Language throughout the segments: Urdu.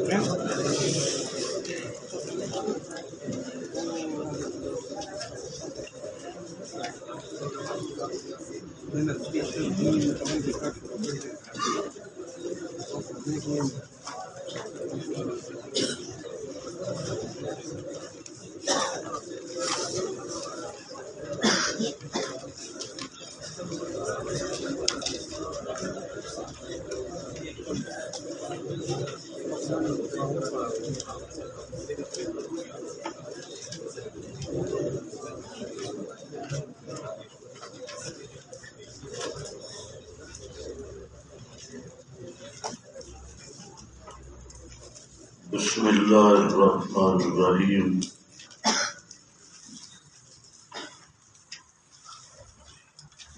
بسم اللہ الرحمن الرحیم۔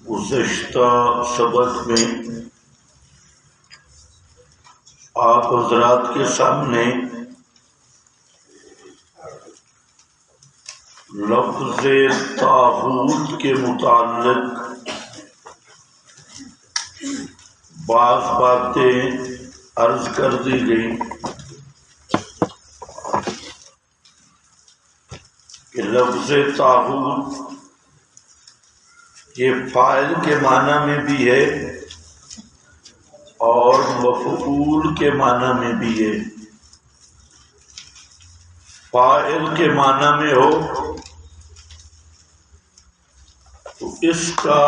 گزشتہ سبق میں آپ حضرات کے سامنے لفظ طاغوت کے متعلق بعض باتیں عرض کر دی گئی کہ لفظ طاغوت یہ فاعل کے معنی میں بھی ہے اور مفعول کے معنی میں بھی ہے۔ فاعل کے معنی میں ہو تو اس کا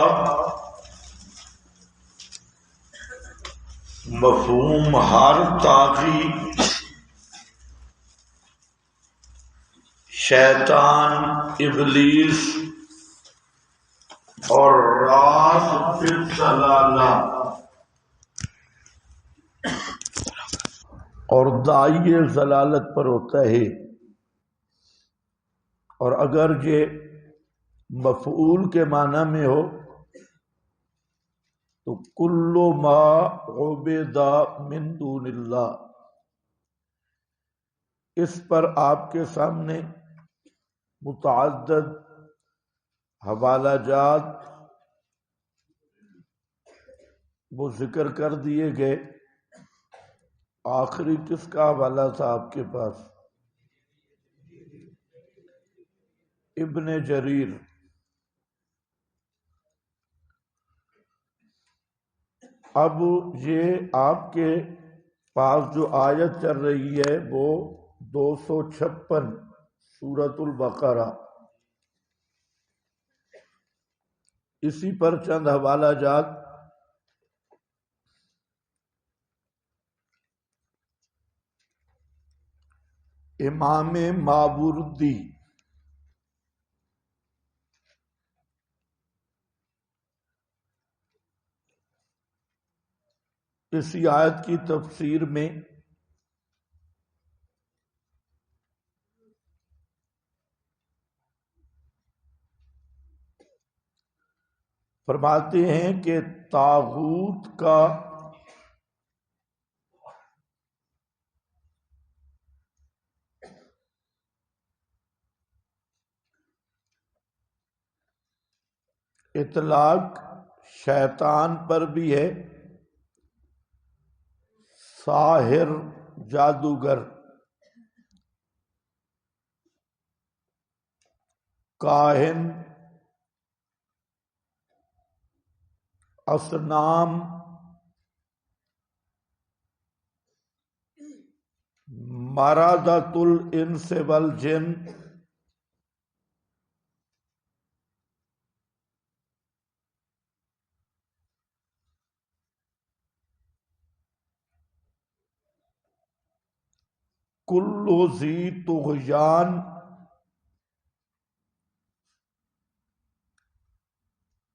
مفہوم ہر طاغی، شیطان، ابلیس اور راس فی الضلالہ اور داعی ضلالت پر ہوتا ہے۔ اور اگر یہ مفعول کے معنی میں ہو تو کل ما عبد من دون اللہ، اس پر آپ کے سامنے متعدد حوالہ جات وہ ذکر کر دیے گئے۔ آخری کس کا حوالہ تھا آپ کے پاس؟ ابن جریر۔ اب یہ آپ کے پاس جو آیت چل رہی ہے وہ 256 سورۃ البقرہ، اسی پر چند حوالہ جات امام ماوردی اسی آیت کی تفسیر میں فرماتے ہیں کہ طاغوت کا اطلاق شیطان پر بھی ہے، ساحر، جادوگر، کاہن، اصنام، مردۃ الانس والجن، کل ذی طغیان،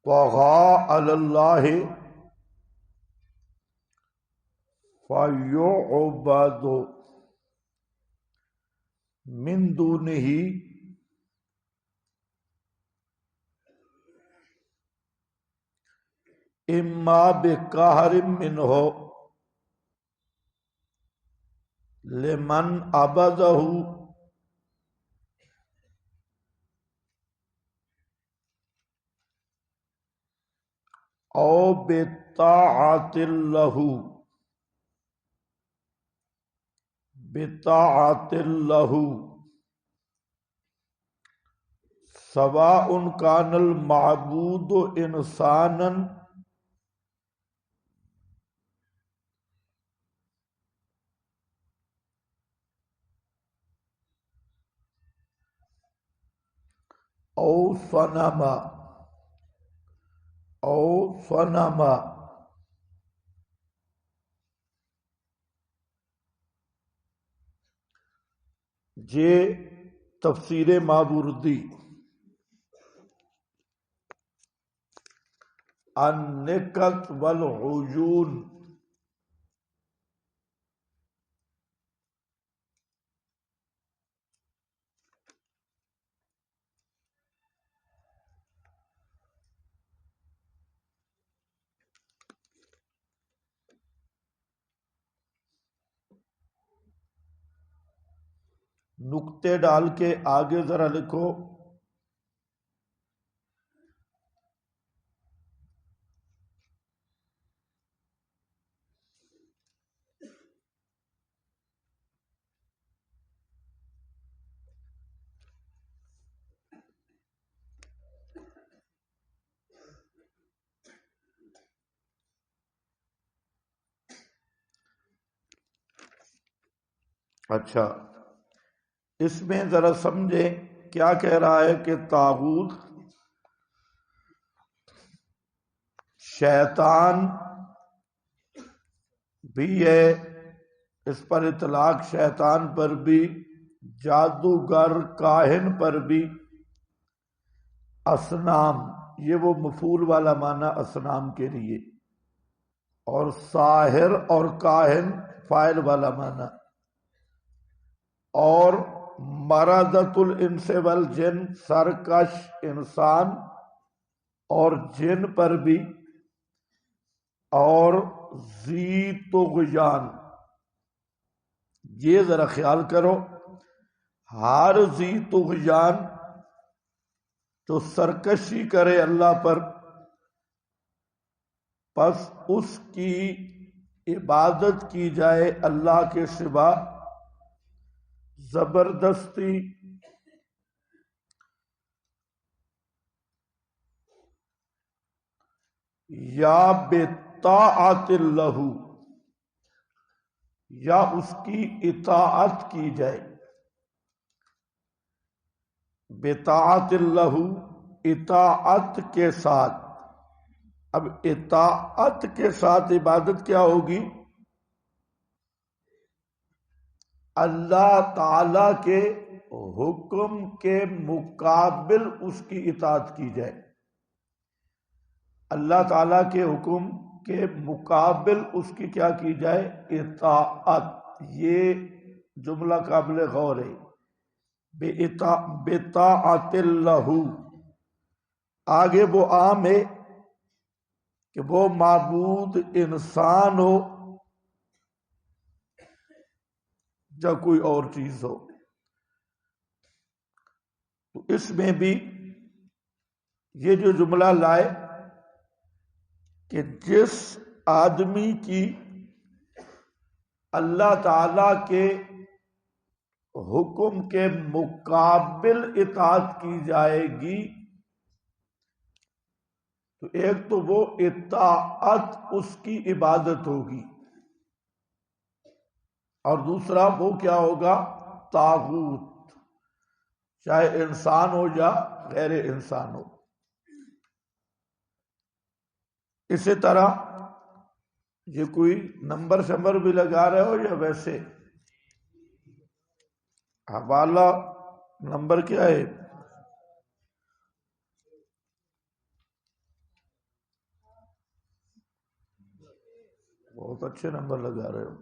طغی علی اللہ فیعبد من دونہ اما بقہر منہ لمن عبدہ او بطاعت لہ بطاعت اللہ سواء کان المعبود انسانا او صنما او صنما یہ تفسیر ماوردی النکت والعیون نقطے ڈال کے آگے ذرا لکھو اچھا اس میں ذرا سمجھیں کیا کہہ رہا ہے کہ طاغوت شیطان بھی ہے، اس پر اطلاق شیطان پر بھی، جادوگر کاہن پر بھی، اصنام یہ وہ مفعول والا معنی اصنام کے لیے، اور ساحر اور کاہن فاعل والا معنی، اور مردۃ الانس والجن سرکش انسان اور جن پر بھی، اور ذی طغیان یہ ذرا خیال کرو، ہر ذی طغیان جو سرکشی کرے اللہ پر، پس اس کی عبادت کی جائے اللہ کے سوا زبردستی یا بطاعت اللہ، یا اس کی اطاعت کی جائے، بطاعت اللہ اطاعت کے ساتھ۔ اب اطاعت کے ساتھ عبادت کیا ہوگی؟ اللہ تعالی کے حکم کے مقابل اس کی اطاعت کی جائے، اللہ تعالیٰ کے حکم کے مقابل اس کی کیا کی جائے؟ اطاعت۔ یہ جملہ قابل غور ہے، بطاعت اللہ۔ آگے وہ عام ہے کہ وہ معبود انسان ہو یا کوئی اور چیز ہو، تو اس میں بھی یہ جو جملہ لائے کہ جس آدمی کی اللہ تعالی کے حکم کے مقابل اطاعت کی جائے گی، تو ایک تو وہ اطاعت اس کی عبادت ہوگی، اور دوسرا وہ کیا ہوگا؟ طاغوت، چاہے انسان ہو یا غیر انسان ہو۔ اسی طرح یہ کوئی نمبر شمبر بھی لگا رہے ہو یا ویسے؟ حوالہ نمبر کیا ہے؟ بہت اچھے نمبر لگا رہے ہو۔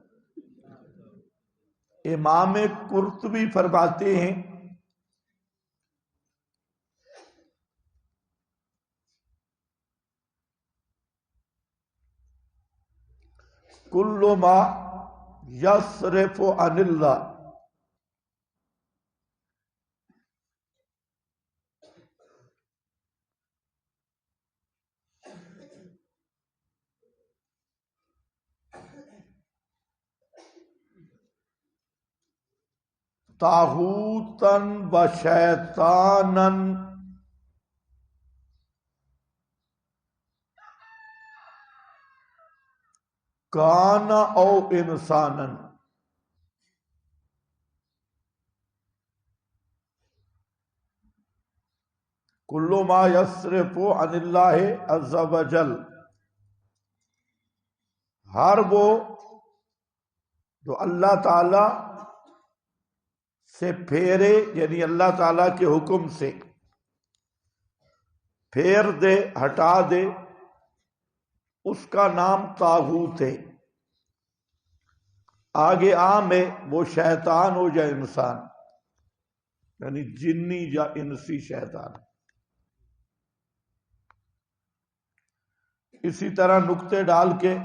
امام قرطبی فرماتے ہیں کل ما یصرف عن اللہ، طاغوتن و شیطانن کان او انسانن، کل ما یصرف عن اللہ عز وجل، ہر وہ جو اللہ تعالی سے پھیرے، یعنی اللہ تعالی کے حکم سے پھیر دے، ہٹا دے، اس کا نام طاغوت ہے۔ آگے عام ہے وہ شیطان ہو یا انسان، یعنی جنی یا انسی شیطان۔ اسی طرح نقطے ڈال کے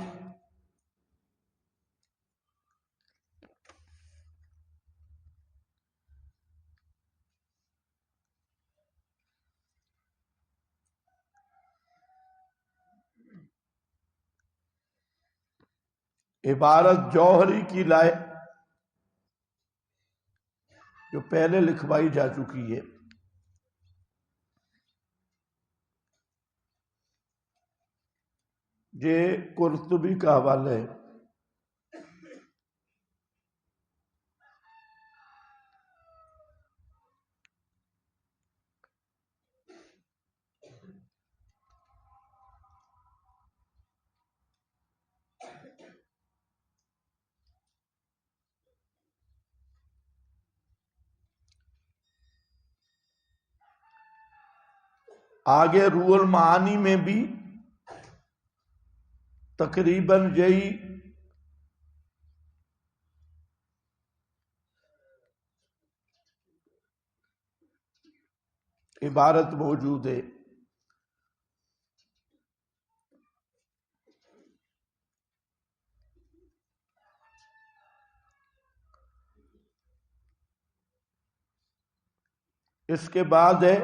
عبارت جوہری کی لائے جو پہلے لکھوائی جا چکی ہے۔ یہ قرطبی کا حوالہ ہے۔ آگے روح المعانی میں بھی تقریباً یہی عبارت موجود ہے۔ اس کے بعد ہے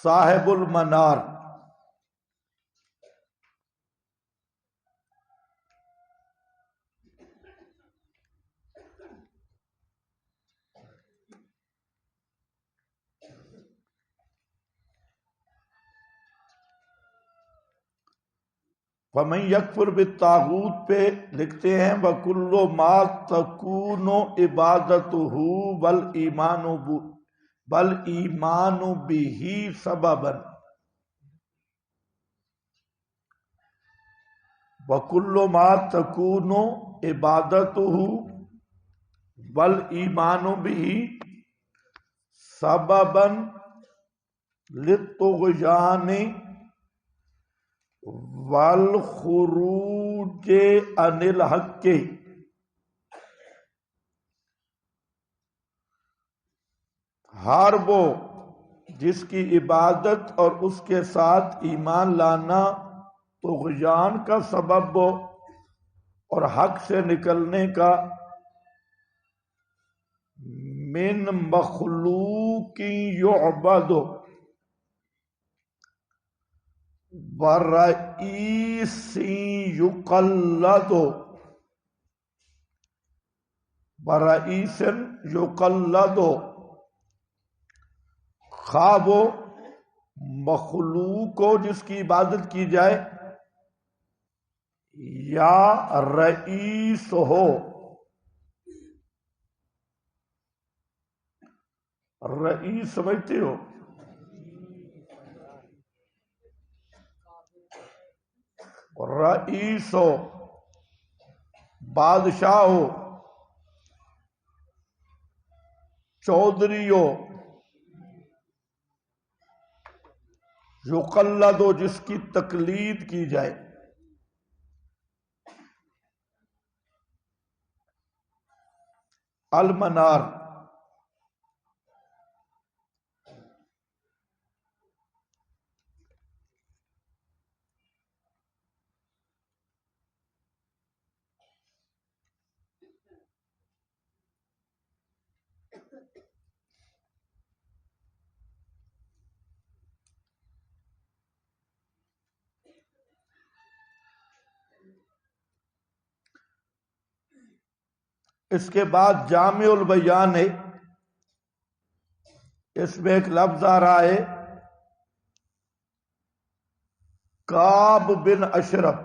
صاحب المنار، فمن یکفر بالطاغوت پہ لکھتے ہیں وَكُلُّ مَا تَكُونُ عِبَادَتُهُ وَالْإِيمَانُ بِهِ سَبَبًا، وَكُلُّ مَا تَكُونُ عِبَادَتُهُ وَالْإِيمَانُ بِهِ سَبَبًا لِلطُّغْيَانِ والخروج عن الحق، ہر وہ جس کی عبادت اور اس کے ساتھ ایمان لانا طغیان کا سبب ہو اور حق سے نکلنے کا، من مخلوق یعبد ورئیس یقلد، ورئیس یقلد، خواہ وہ مخلوق ہو جس کی عبادت کی جائے یا رئیس ہو۔ رئیس سمجھتے ہو؟ رئیس ہو، بادشاہ ہو، چودھری ہو، یقلد ہو جس کی تقلید کی جائے۔ المنار، اس کے بعد جامع البیان ہے، اس میں ایک لفظ آ رہا ہے کعب بن اشرف،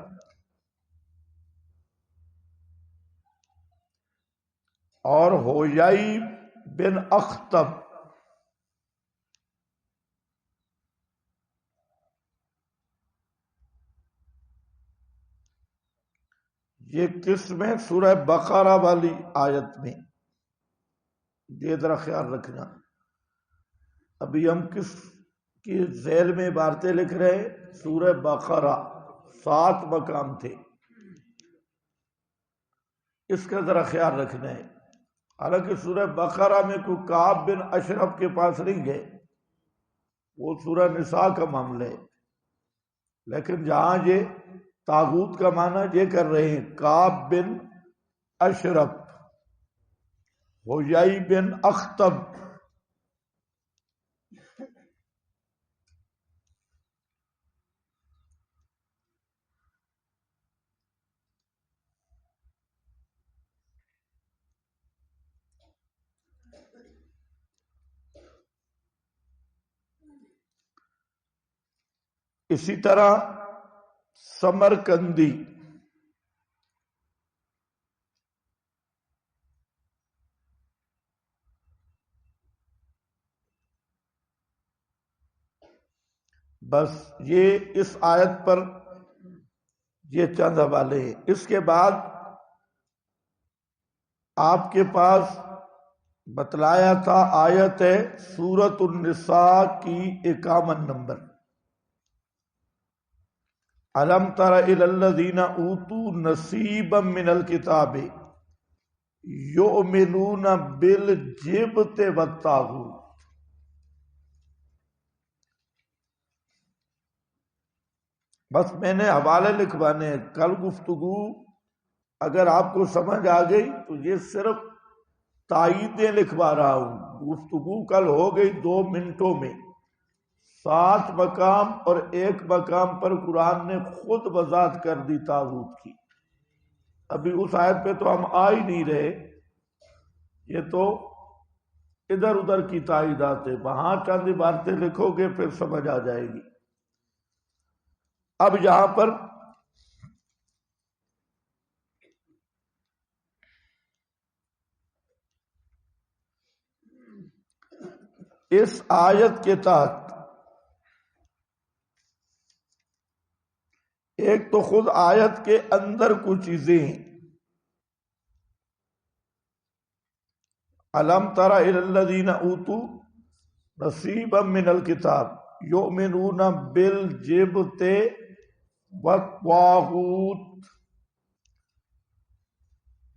اور ہویئی بن اخطب۔ یہ کس میں؟ سورہ بقرہ والی آیت میں، یہ ذرا خیال رکھنا۔ ابھی ہم کس کی ذیل میں عبارتیں لکھ رہے ہیں؟ سورہ بقرہ، 7 مقام تھے، اس کا ذرا خیال رکھنا ہے۔ حالانکہ سورہ بقرہ میں کوئی کعب بن اشرف کے پاس نہیں گئے، وہ سورہ نساء کا معاملہ ہے، لیکن جہاں یہ طاغوت کا معنی یہ کر رہے ہیں کعب بن اشرف، ہویئی بن اخطب۔ اسی طرح سمرقندی، بس یہ اس آیت پر یہ چند حوالے ہیں۔ اس کے بعد آپ کے پاس بتلایا تھا آیت ہے سورۃ النساء کی 51 نمبر، الم تر الی الذین اوتوا نصیبا من الکتاب یؤمنون بالجبت والطاغوت۔ بس میں نے حوالے لکھوانے ہیں، کل گفتگو اگر آپ کو سمجھ آ گئی تو یہ صرف تائیدیں لکھوا رہا ہوں۔ گفتگو کل ہو گئی 2 منٹوں میں، 7 مقام اور 1 مقام پر قرآن نے خود وضاحت کر دی طاغوت کی۔ ابھی اس آیت پہ تو ہم آ ہی نہیں رہے، یہ تو ادھر ادھر کی تائیدات ہے، وہاں چند عبارتیں لکھو گے پھر سمجھ آ جائے گی۔ اب یہاں پر اس آیت کے تحت ایک تو خود آیت کے اندر کچھ چیزیں ہیں، الم تر الی الذین اوتوا نصیبا من الکتاب یؤمنون بالجبت والطاغوت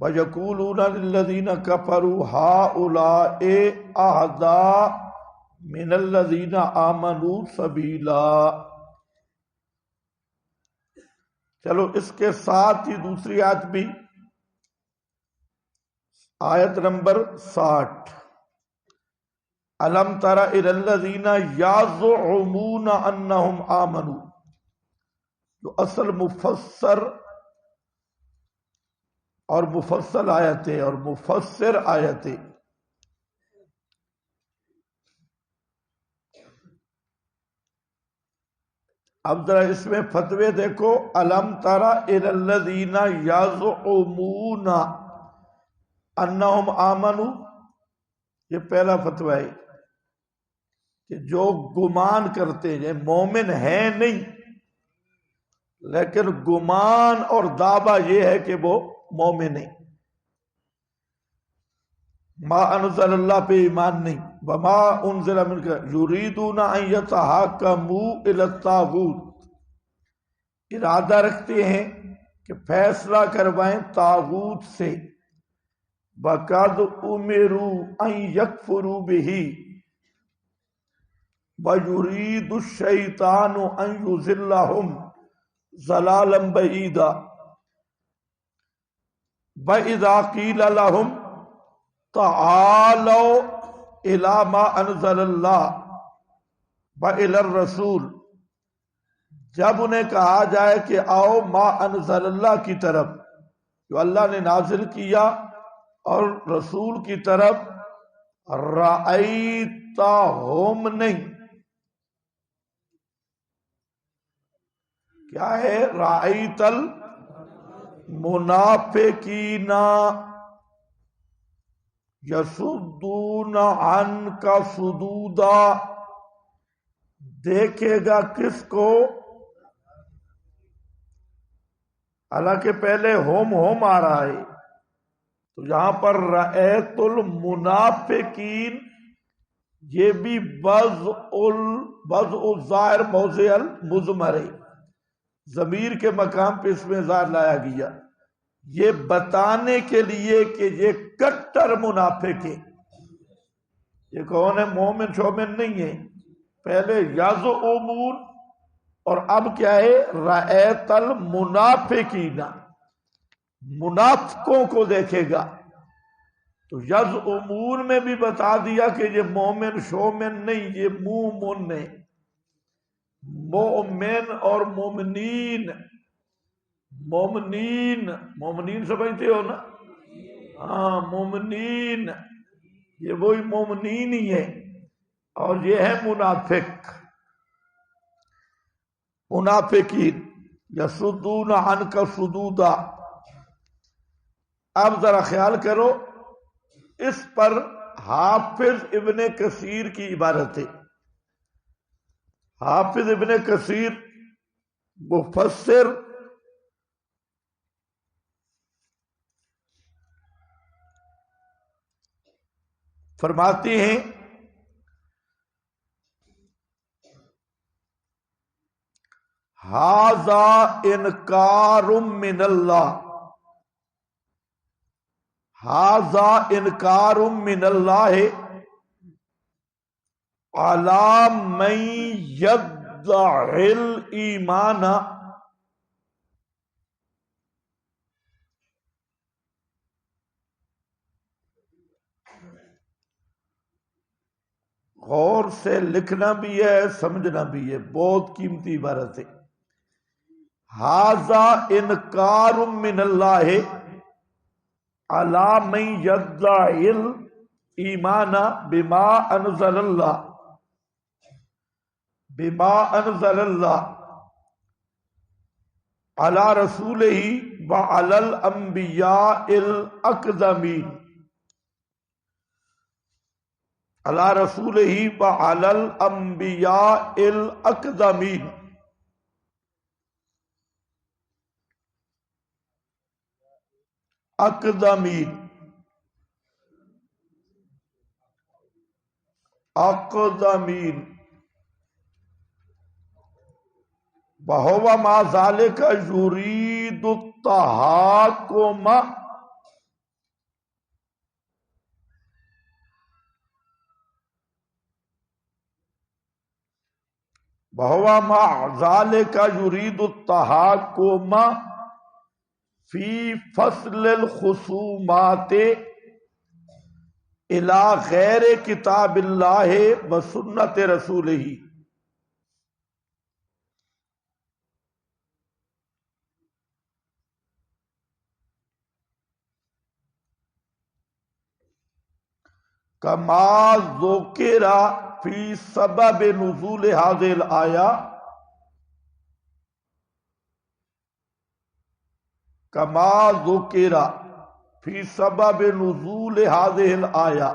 ویقولون للذین کفروا ہؤلاء اہدی من الذین آمنوا سبیلا۔ چلو اس کے ساتھ ہی دوسری آیت بھی، آیت نمبر 60، الم تر الی الذین یزعمون انہم آمنوا، جو اصل مفسر اور مفصل آیتیں اور مفسر آیتیں۔ اب ذرا اس میں فتوے دیکھو، الم تر الی الذین یزعمون انہم آمنوا، یہ پہلا فتویٰ ہے کہ جو گمان کرتے ہیں مومن ہیں نہیں، لیکن گمان اور دعویٰ یہ ہے کہ وہ مومن ہیں، ما انزل اللہ پہ ایمان نہیں، وما انزل من یریدون ان یتحاکموا الی الطاغوت، ارادہ رکھتے ہیں کہ فیصلہ کروائیں طاغوت سے، وقد امروا ان یکفروا بہ ویرید الشیطان ان یضلهم ضلالا بعیدا وَإِذَا قِيلَ لَهُمْ تَعَالَوْا إِلَى مَا أَنزَلَ اللَّهُ وَإِلَى الرَّسُولِ، جب انہیں کہا جائے کہ آؤ ما انزل اللہ کی طرف، جو اللہ نے نازل کیا اور رسول کی طرف رأیتہم نہیں. کیا ہے؟ رأیت المنافقین یصدون عنک صدودا. دیکھے گا کس کو؟ حالانکہ پہلے ہوم آ رہا ہے، تو یہاں پر رأیت المنافقین، یہ بھی وضع الظاہر موضع المضمر ہے، ضمیر کے مقام پہ اس میں ظاہر لایا گیا، یہ بتانے کے لیے کہ یہ کٹر منافق ہے. یہ کون ہے؟ مومن شومن نہیں ہے. پہلے یزعمون اور اب کیا ہے؟ رأیت المنافقین، منافقوں کو دیکھے گا. تو یزعمون میں بھی بتا دیا کہ یہ مومن شومن نہیں، یہ مومن ہے. مومن اور مومنین، مومنین سمجھتے ہو نا؟ ہاں، مومنین یہ وہی مومنین ہی ہے، اور یہ ہے منافقین یصدون عنک صدودا. اب ذرا خیال کرو، اس پر حافظ ابن کثیر کی عبارت ہے. حافظ ابن کثیر مفسر فرماتے ہیں ھذا انکار من اللہ، ھذا انکار من اللہ علی من یدعی الایمان. غور سے لکھنا بھی ہے، سمجھنا بھی ہے، بہت قیمتی عبارت ہے. ھذا انکار من اللہ علی من یدعی الایمان بما انزل اللہ، بما انزل اللہ علی رسولہ وعلی الانبیاء الاقدمین، علی رسولہ وعلی الانبیاء الاقدمین. اقدمین وَهُوَ مَا ذَلِكَ يُرِيدُ التَّحَاكُمَ، وَهُوَ مَا ذَلِكَ يُرِيدُ التَّحَاكُمَ فِي فَصْلِ الْخُصُومَاتِ إِلَى غَيْرِ كِتَابِ اللَّهِ وَسُنَّةِ رَسُولِهِ. كما ذكر في سبب نزول هذه الآية، كما ذكر في سبب نزول هذه الآية.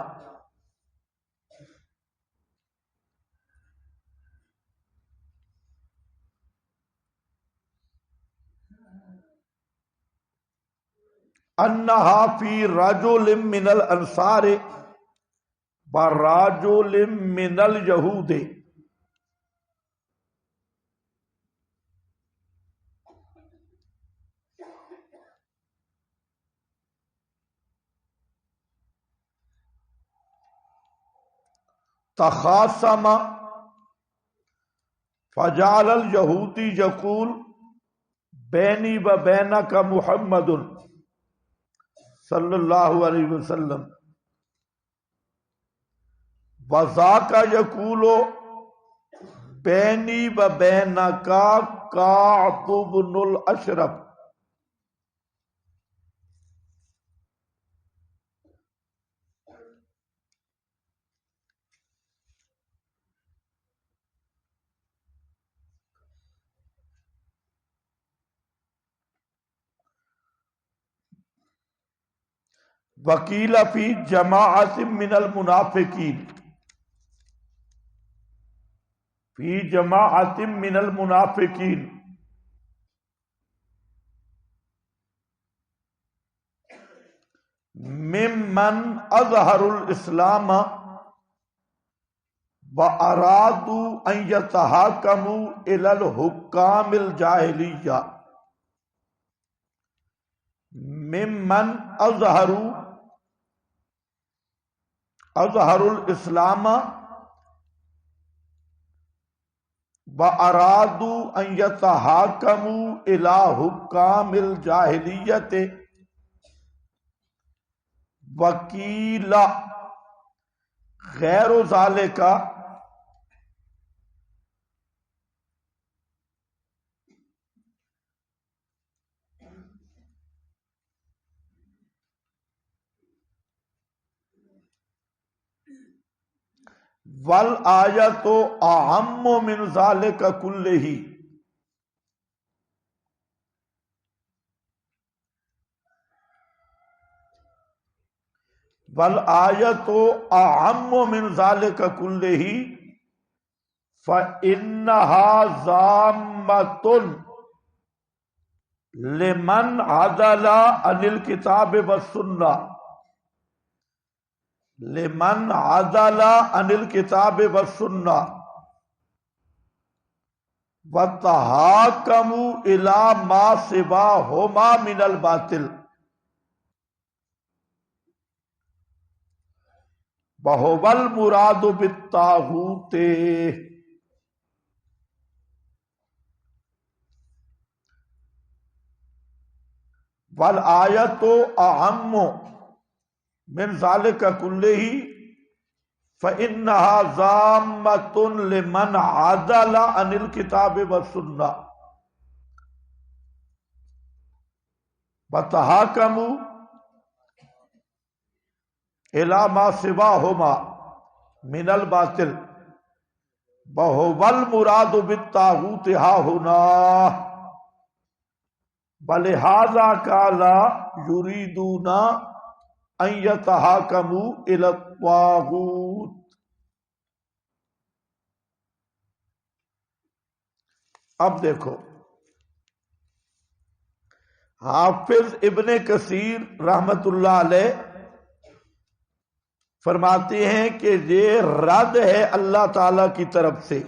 انہا فی رجل من الانصار ورجل من الیہود. تخاصم فجعل الیہودی یقول بینی و بینک محمد صلی اللہ علیہ وسلم وذاک یقول بینی و بینک کعب بن الاشرف. وقیل فی جماعت من المنافقین، فی جماعت من المنافقین، ممن اظہر الاسلام وارادوا ان یتحاکموا الی الحکام الجاہلیہ، ممن اظہر الاسلام وارادوا ان یتحاکموا الی حکام الجاہلیۃ، وکیل غیر ذالک والآیۃ اعم من ذالک کلہ، والآیۃ اعم من ذالک کلہ فإنہا ضامۃ لمن عدل عن الکتاب والسنہ، لمن عدل عن الکتاب والسنہ وتحاکموا الی ما سواہما من الباطل، وہو المراد بالطاغوت، والآیۃ اعم من ذالک کلہ فإنہا ضامۃ لمن عدل عن الکتاب والسنہ وتحاکموا الی ما سواہما من الباطل وہو المراد بالطاغوت ہاہنا، ولہذا قال یریدون ان یتحاکموا الی الطاغوت۔ اب دیکھو، حافظ ابن کثیر رحمت اللہ علیہ فرماتے ہیں کہ یہ رد ہے اللہ تعالی کی طرف سے،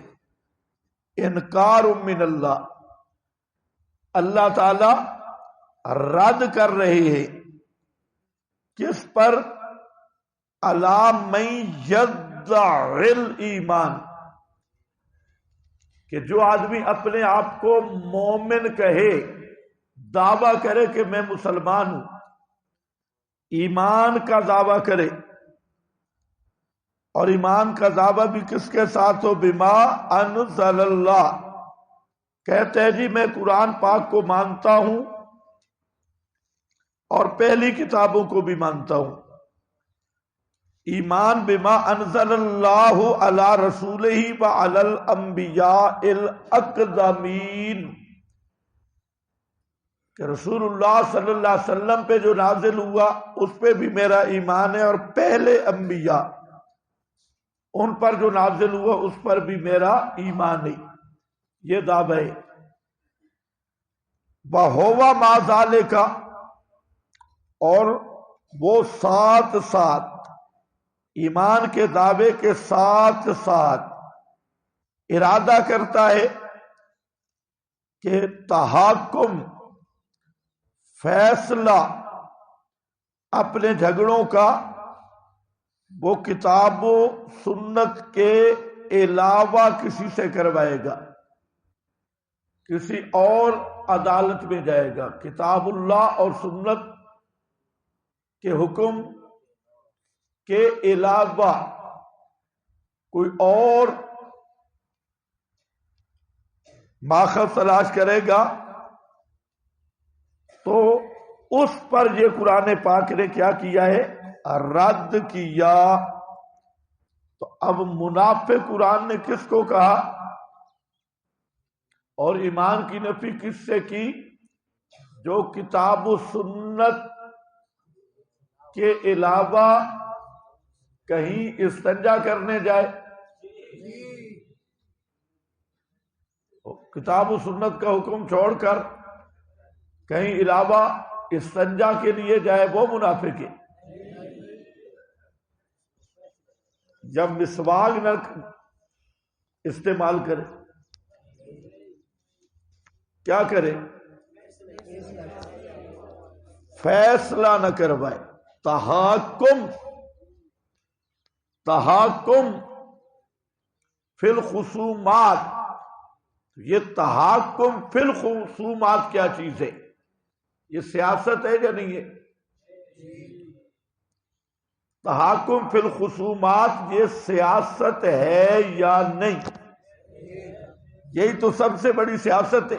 انکار من اللہ، اللہ تعالی رد کر رہے ہیں کس پر؟ علی من یدعی الایمان، کہ جو آدمی اپنے آپ کو مومن کہے، دعویٰ کرے کہ میں مسلمان ہوں، ایمان کا دعویٰ کرے، اور ایمان کا دعویٰ بھی کس کے ساتھ ہو؟ بما انزل اللہ، کہتے ہیں جی میں قرآن پاک کو مانتا ہوں اور پہلی کتابوں کو بھی مانتا ہوں، ایمان بما انزل اللہ علی رسولہ وعلی الانبیاء الاقدمین، کہ رسول اللہ صلی اللہ علیہ وسلم پہ جو نازل ہوا اس پہ بھی میرا ایمان ہے، اور پہلے انبیاء ان پر جو نازل ہوا اس پر بھی میرا ایمان ہے، یہ دعویٰ ہے۔ وَهُوَ مَعَ ذَلِكَ، اور وہ ساتھ ساتھ ایمان کے دعوے کے ساتھ ساتھ ارادہ کرتا ہے کہ تحاکم، فیصلہ اپنے جھگڑوں کا وہ کتاب و سنت کے علاوہ کسی سے کروائے گا، کسی اور عدالت میں جائے گا، کتاب اللہ اور سنت کے حکم کے علاوہ کوئی اور ماخذ تلاش کرے گا تو اس پر یہ قرآن پاک نے کیا کیا ہے؟ رد کیا۔ تو اب منافق قرآن نے کس کو کہا اور ایمان کی نفی کس سے کی؟ جو کتاب و سنت کے علاوہ کہیں استنجا کرنے جائے؟ کتاب و سنت کا حکم چھوڑ کر کہیں علاوہ استنجا کے لیے جائے وہ منافق ہے۔ جب مسواک نہ استعمال کرے کیا کرے؟ فیصلہ نہ کروائے، تحاکم فی الخصومات۔ یہ تحاکم فی الخصومات کیا چیز ہے؟ یہ سیاست ہے یا نہیں ہے؟ تحاکم فی الخصومات یہ سیاست ہے یا نہیں؟ یہی تو سب سے بڑی سیاست ہے،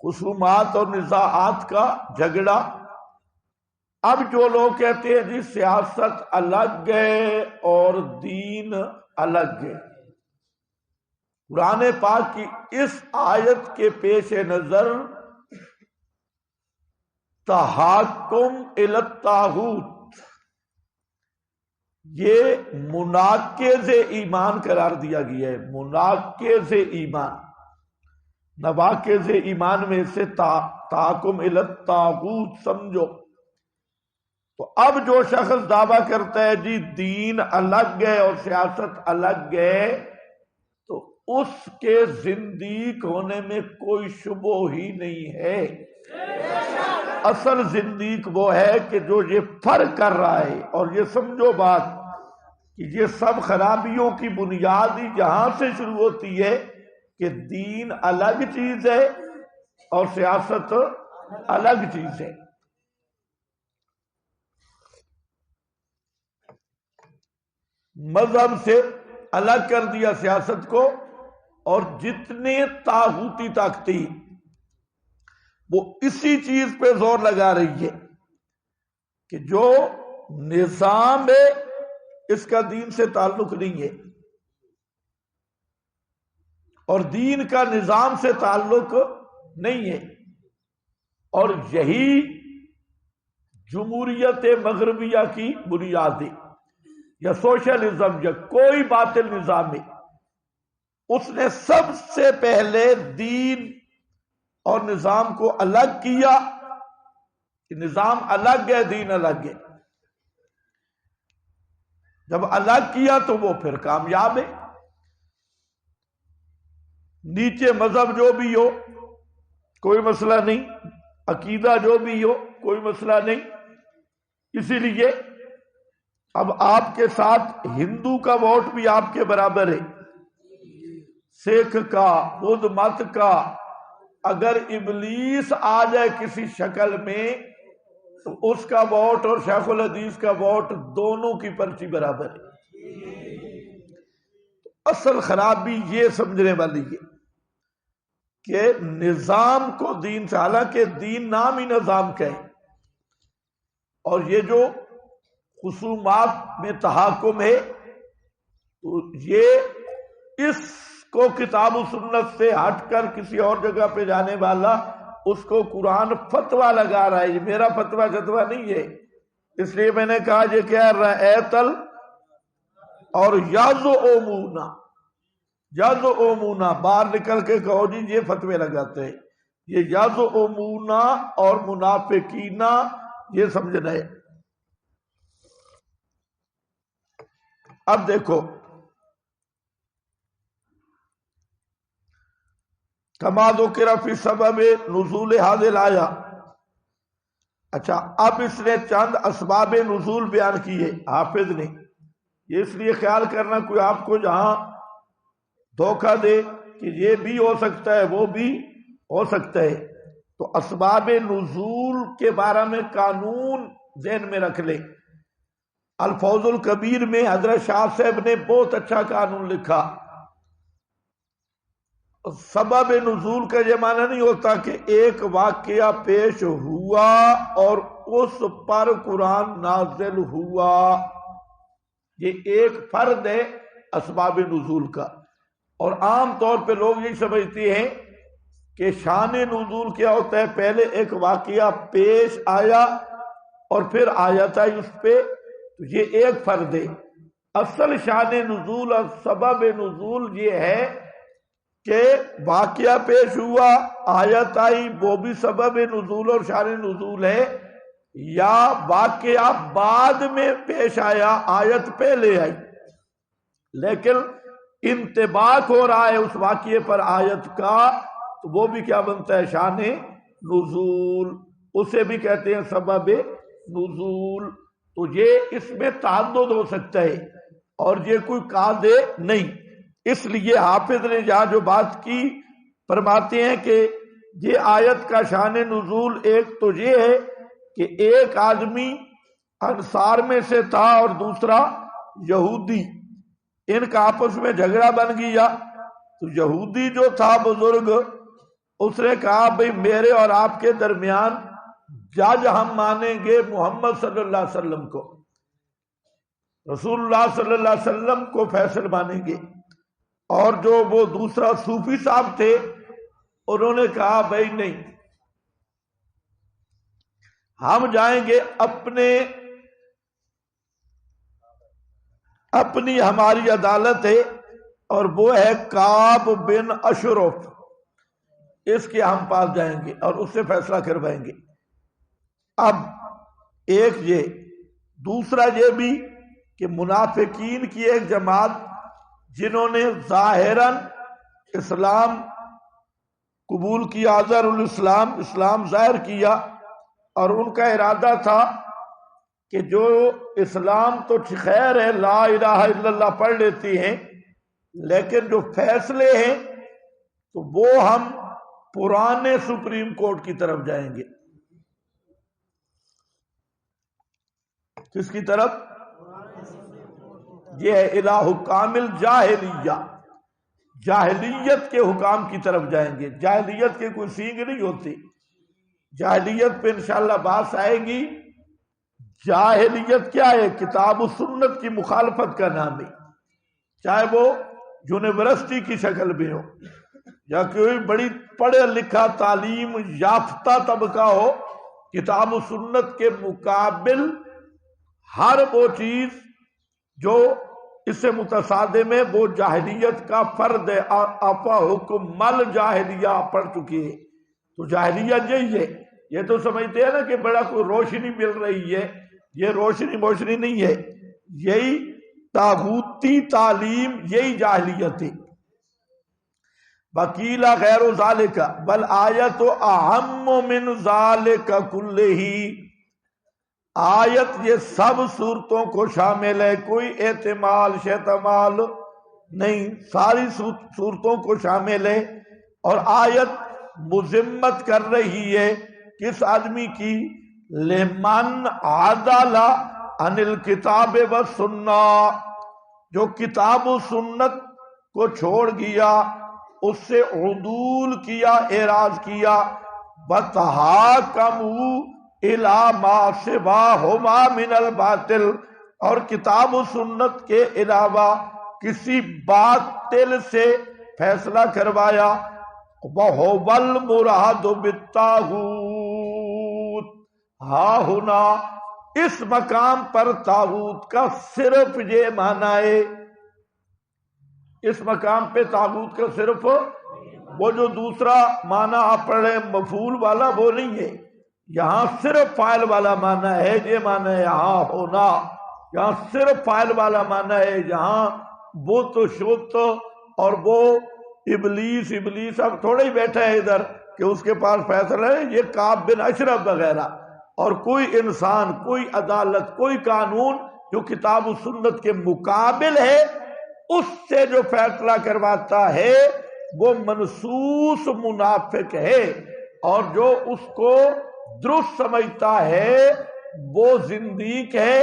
خصومات اور نزاعات کا جھگڑا۔ اب جو لوگ کہتے ہیں جی سیاست الگ ہے اور دین الگ ہے، قرآن پاک کی اس آیت کے پیش نظر تحاکم الی الطاغوت یہ مناقض ایمان قرار دیا گیا ہے۔ مناقض ایمان، نواقض ایمان میں سے تحاکم الی الطاغوت سمجھو۔ تو اب جو شخص دعویٰ کرتا ہے جی دین الگ ہے اور سیاست الگ ہے، تو اس کے زندیق ہونے میں کوئی شبہ ہی نہیں ہے۔ اصل زندیق وہ ہے کہ جو یہ فرق کر رہا ہے، اور یہ سمجھو بات کہ یہ سب خرابیوں کی بنیاد ہی جہاں سے شروع ہوتی ہے کہ دین الگ چیز ہے اور سیاست الگ چیز ہے۔ مذہب سے الگ کر دیا سیاست کو، اور جتنے طاغوتی طاقتیں وہ اسی چیز پہ زور لگا رہی ہے کہ جو نظام ہے اس کا دین سے تعلق نہیں ہے، اور دین کا نظام سے تعلق نہیں ہے، اور یہی جمہوریت مغربیہ کی بنیاد ہے، یا سوشلزم یا کوئی باطل نظام ہے۔ اس نے سب سے پہلے دین اور نظام کو الگ کیا کہ نظام الگ ہے، دین الگ ہے۔ جب الگ کیا تو وہ پھر کامیاب ہے۔ نیچے مذہب جو بھی ہو کوئی مسئلہ نہیں، عقیدہ جو بھی ہو کوئی مسئلہ نہیں۔ اسی لیے اب آپ کے ساتھ ہندو کا ووٹ بھی آپ کے برابر ہے، سکھ کا، بدھ مت کا۔ اگر ابلیس آ جائے کسی شکل میں تو اس کا ووٹ اور شیخ الحدیث کا ووٹ دونوں کی پرچی برابر ہے۔ اصل خرابی یہ سمجھنے والی ہے کہ نظام کو دین سے، حالانکہ دین نام ہی نظام کا ہے، اور یہ جو خصومات میں تحاکم ہے تو یہ اس کو کتاب و سنت سے ہٹ کر کسی اور جگہ پہ جانے والا اس کو قرآن فتویٰ لگا رہا ہے۔ یہ میرا فتویٰ شتویٰ نہیں ہے، اس لیے میں نے کہا یہ کہہ رہا ہے ایتل اور یزعمونا باہر نکل کے کہو جی یہ فتوے لگاتے ہیں، یہ یزعمونا اور منافقینا یہ سمجھنا ہے۔ اب دیکھو کما ذکر فی سبب نزول هذه الآیہ۔ اچھا اب اس نے چند اسباب نزول بیان کیے حافظ نے۔ یہ اس لیے خیال کرنا کوئی آپ کو جہاں دھوکہ دے کہ یہ بھی ہو سکتا ہے وہ بھی ہو سکتا ہے، تو اسباب نزول کے بارے میں قانون ذہن میں رکھ لیں۔ الفوز الکبیر میں حضرت شاہ صاحب نے بہت اچھا قانون لکھا۔ سبب نزول کا یہ معنی نہیں ہوتا کہ ایک واقعہ پیش ہوا اور اس پر قرآن نازل ہوا، یہ ایک فرد ہے اسباب نزول کا۔ اور عام طور پہ لوگ یہ سمجھتے ہیں کہ شان نزول کیا ہوتا ہے، پہلے ایک واقعہ پیش آیا اور پھر آیت آئی اس پہ، تو یہ ایک فرد ہے۔ اصل شان نزول اور سبب نزول یہ ہے کہ واقعہ پیش ہوا، آیت آئی، وہ بھی سبب نزول اور شان نزول ہے، یا واقعہ بعد میں پیش آیا، آیت پہلے آئی، لیکن انطباق ہو رہا ہے اس واقعے پر آیت کا، تو وہ بھی کیا بنتا ہے؟ شان نزول، اسے بھی کہتے ہیں سبب نزول۔ تو یہ اس میں تعدد ہو سکتا ہے اور یہ کوئی قاعدے نہیں۔ اس لیے حافظ نے یہاں جو بات کی فرماتے ہیں کہ یہ آیت کا شان نزول ایک تو یہ ہے کہ ایک آدمی انصار میں سے تھا اور دوسرا یہودی، ان کا آپس میں جھگڑا بن گیا، تو یہودی جو تھا بزرگ، اس نے کہا بھئی میرے اور آپ کے درمیان جج ہم مانیں گے محمد صلی اللہ علیہ وسلم کو، رسول اللہ صلی اللہ علیہ وسلم کو فیصل مانیں گے۔ اور جو وہ دوسرا صوفی صاحب تھے انہوں نے کہا بھائی نہیں، ہم جائیں گے اپنی ہماری عدالت ہے اور وہ ہے کعب بن اشرف، اس کے ہم پاس جائیں گے اور اس سے فیصلہ کروائیں گے۔ اب ایک یہ، دوسرا یہ بھی کہ منافقین کی ایک جماعت جنہوں نے ظاہراً اسلام قبول کیا، ظاہر الاسلام، اسلام ظاہر کیا، اور ان کا ارادہ تھا کہ جو اسلام تو خیر ہے، لا الہ الا اللہ پڑھ لیتی ہیں، لیکن جو فیصلے ہیں تو وہ ہم پرانے سپریم کورٹ کی طرف جائیں گے۔ کس کی طرف؟ یہ ہے الہ حکام الجاہلیہ، جاہلیت کے حکام کی طرف جائیں گے۔ جاہلیت کے کوئی سینگ نہیں ہوتی، جاہلیت پہ انشاءاللہ بات آئے گی۔ جاہلیت کیا ہے؟ کتاب و سنت کی مخالفت کا نام ہے، چاہے وہ یونیورسٹی کی شکل میں ہو یا کوئی بڑی پڑھا لکھا تعلیم یافتہ طبقہ ہو، کتاب و سنت کے مقابل ہر وہ چیز جو اس سے متصادم ہے وہ جاہلیت کا فرد ہے۔ آپا حکم مل جاہلیہ پڑھ چکی ہے، تو جاہلیت یہی ہے۔ یہ تو سمجھتے ہیں نا کہ بڑا کوئی روشنی مل رہی ہے، یہ روشنی نہیں ہے، یہی طاغوتی تعلیم، یہی جاہلیت ہے۔ وَقِيلَ غَيْرُ ذَلِكَ بل آیت اہم من ذَلِكَ کُلِّهِ، آیت یہ سب صورتوں کو شامل ہے، کوئی احتمال شتمال نہیں، ساری صورتوں کو شامل ہے۔ اور آیت مذمت کر رہی ہے کس آدمی کی؟ لمن عدل عن الکتاب والسنہ، جو کتاب و سنت کو چھوڑ گیا، اس سے عدول کیا، اعراض کیا، وَتَحَاكَمُوا إِلَى مَا سِوَاهُمَا مِنَ الْبَاطِلِ، اور کتاب و سنت کے علاوہ کسی باطل سے فیصلہ کروایا۔ وَهُوَ الْمُرَادُ بِالطَّاغُوتِ، ہاں ہونا اس مقام پر طاغوت کا صرف یہ معنی ہے، اس مقام پہ طاغوت کا صرف وہ جو دوسرا معنی آپ پڑھ رہے ہیں مفعول والا، وہ نہیں ہے، یہاں صرف فاعل والا معنی ہے، یہ معنی ہے یہاں ہونا، یہاں صرف فاعل والا معنی ہے، یہاں بت شت اور وہ ابلیس اب تھوڑا ہی بیٹھا ہے ادھر کہ اس کے پاس فیصلہ ہے، یہ کعب بن اشرف وغیرہ، اور کوئی انسان، کوئی عدالت، کوئی قانون جو کتاب و سنت کے مقابل ہے، اس سے جو فیصلہ کرواتا ہے وہ منصوص منافق ہے، اور جو اس کو درست سمجھتا ہے وہ زندیق ہے،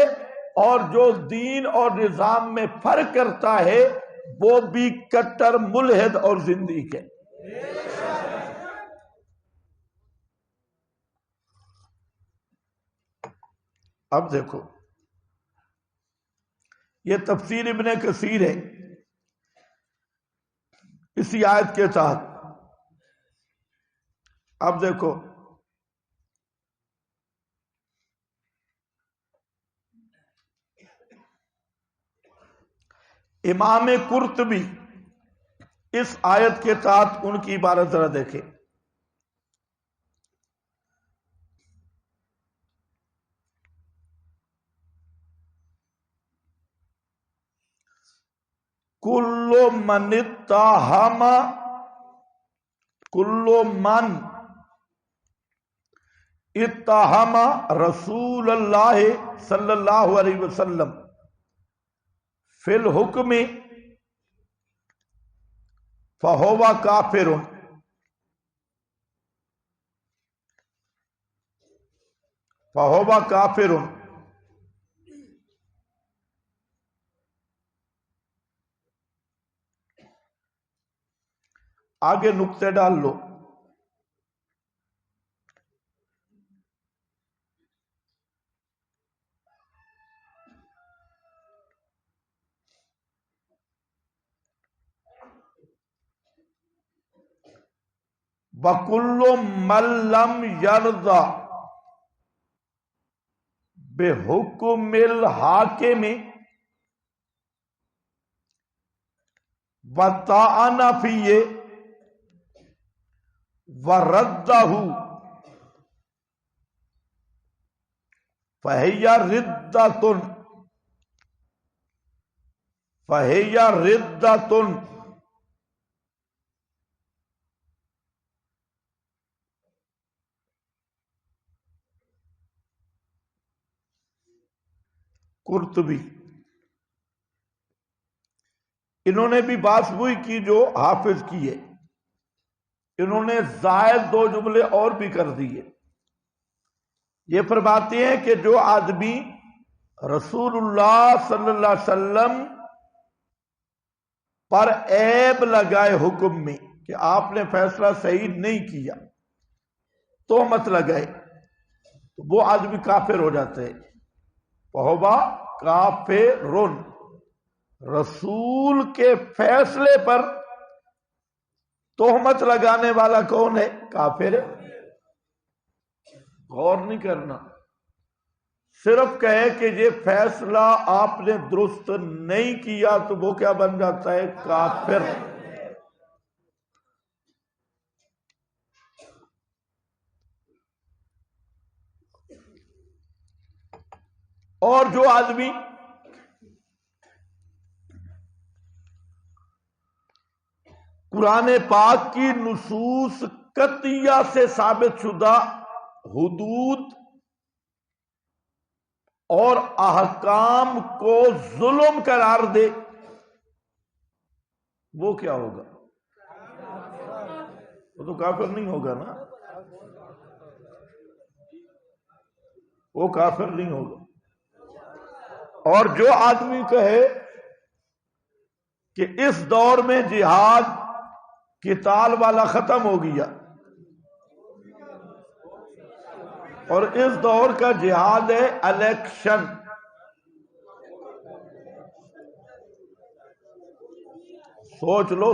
اور جو دین اور نظام میں فرق کرتا ہے وہ بھی کٹر ملحد اور زندیق ہے۔ اب دیکھو یہ تفسیر ابن کثیر ہے اسی آیت کے تحت۔ اب دیکھو امام قرطبی اس آیت کے ساتھ ان کی عبارت ذرا دیکھیں. کل من اتہم رسول اللہ صلی اللہ علیہ وسلم فی الحکم فہو کافر. آگے نقطے ڈال لو. وَكُلُّ مَن لَّمْ يَرْضَ بِحُكْمِ الْحَاكِمِ وَطَعَنَ فِيهِ وَرَدَّهُ فَهِيَ رِدَّةٌ. قرطبی انہوں نے بھی بات وہی کی جو حافظ کی ہے. انہوں نے زائد 2 جملے اور بھی کر دیے. یہ فرماتے ہیں کہ جو آدمی رسول اللہ صلی اللہ علیہ وسلم پر عیب لگائے حکم میں کہ آپ نے فیصلہ صحیح نہیں کیا، تہمت لگائے، تو وہ آدمی کافر ہو جاتا ہے. فہو کافرن. رسول کے فیصلے پر تہمت لگانے والا کون ہے؟ کافر ہے. غور نہیں کرنا، صرف کہے کہ یہ فیصلہ آپ نے درست نہیں کیا تو وہ کیا بن جاتا ہے؟ کافر. اور جو آدمی قرآن پاک کی نصوص قطعیہ سے ثابت شدہ حدود اور احکام کو ظلم قرار دے، وہ کیا ہوگا؟ وہ تو کافر نہیں ہوگا نا، وہ کافر نہیں ہوگا. اور جو آدمی کہے کہ اس دور میں جہاد قتال والا ختم ہو گیا اور اس دور کا جہاد ہے الیکشن، سوچ لو،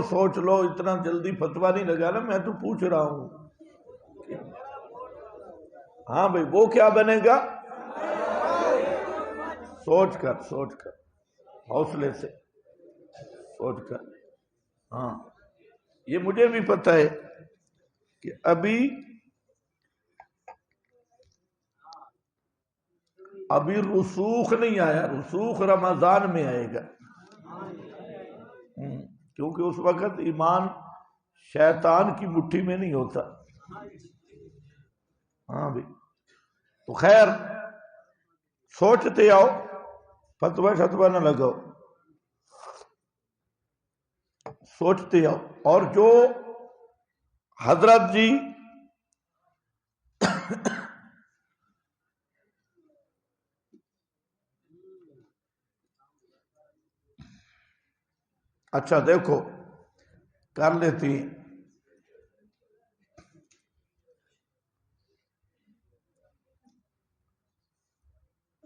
اتنا جلدی فتویٰ نہیں لگا نا، میں تو پوچھ رہا ہوں. ہاں بھائی، وہ کیا بنے گا؟ سوچ کر حوصلے سے سوچ کر. ہاں یہ مجھے بھی پتہ ہے کہ ابھی رسوخ نہیں آیا، رسوخ رمضان میں آئے گا، کیونکہ اس وقت ایمان شیطان کی مٹھی میں نہیں ہوتا. ہاں بھائی، تو خیر سوچتے آؤ، فتویٰ نہ لگاؤ، سوچتے آؤ. اور جو حضرت جی اچھا دیکھو کر لیتی ہیں.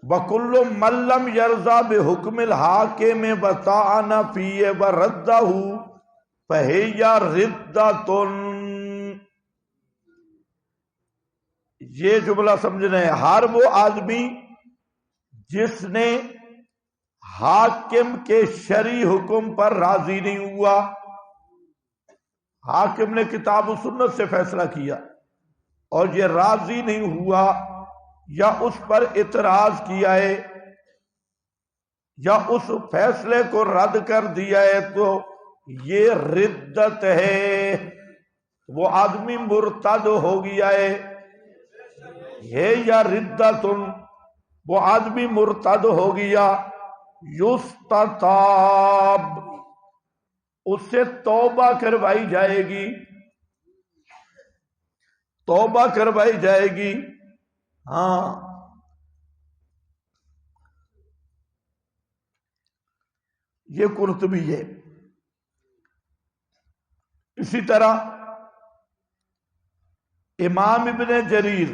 وَكُلُّ مَن لَّمْ يَرْضَ بِحُكْمِ الْحَاكِمِ وَطَعَنَ فِيهِ وَرَدَّهُ فَهِيَ رِدَّةٌ. یہ جملہ سمجھنا ہے. ہر وہ آدمی جس نے حاکم کے شرعی حکم پر راضی نہیں ہوا، حاکم نے کتاب و سنت سے فیصلہ کیا اور یہ راضی نہیں ہوا یا اس پر اعتراض کیا ہے یا اس فیصلے کو رد کر دیا ہے تو یہ ردت ہے، وہ آدمی مرتد ہو گیا ہے یا ردتن، وہ آدمی مرتد ہو گیا۔ یستتاب، اس سے توبہ کروائی جائے گی، توبہ کروائی جائے گی۔ ہاں، یہ قرطبی ہے۔ اسی طرح امام ابن جریر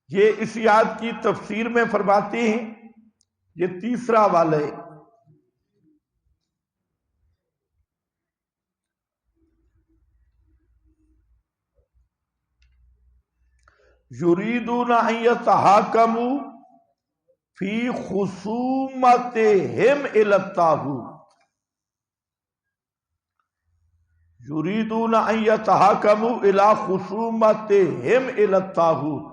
یہ اس آیت کی تفسیر میں فرماتے ہیں، یہ تیسرا حوالہ ہے، یریدون ان یتحاکموا فی خصومتہم الی الطاغوت، یریدون ان یتحاکموا الی خصومتہم الی الطاغوت۔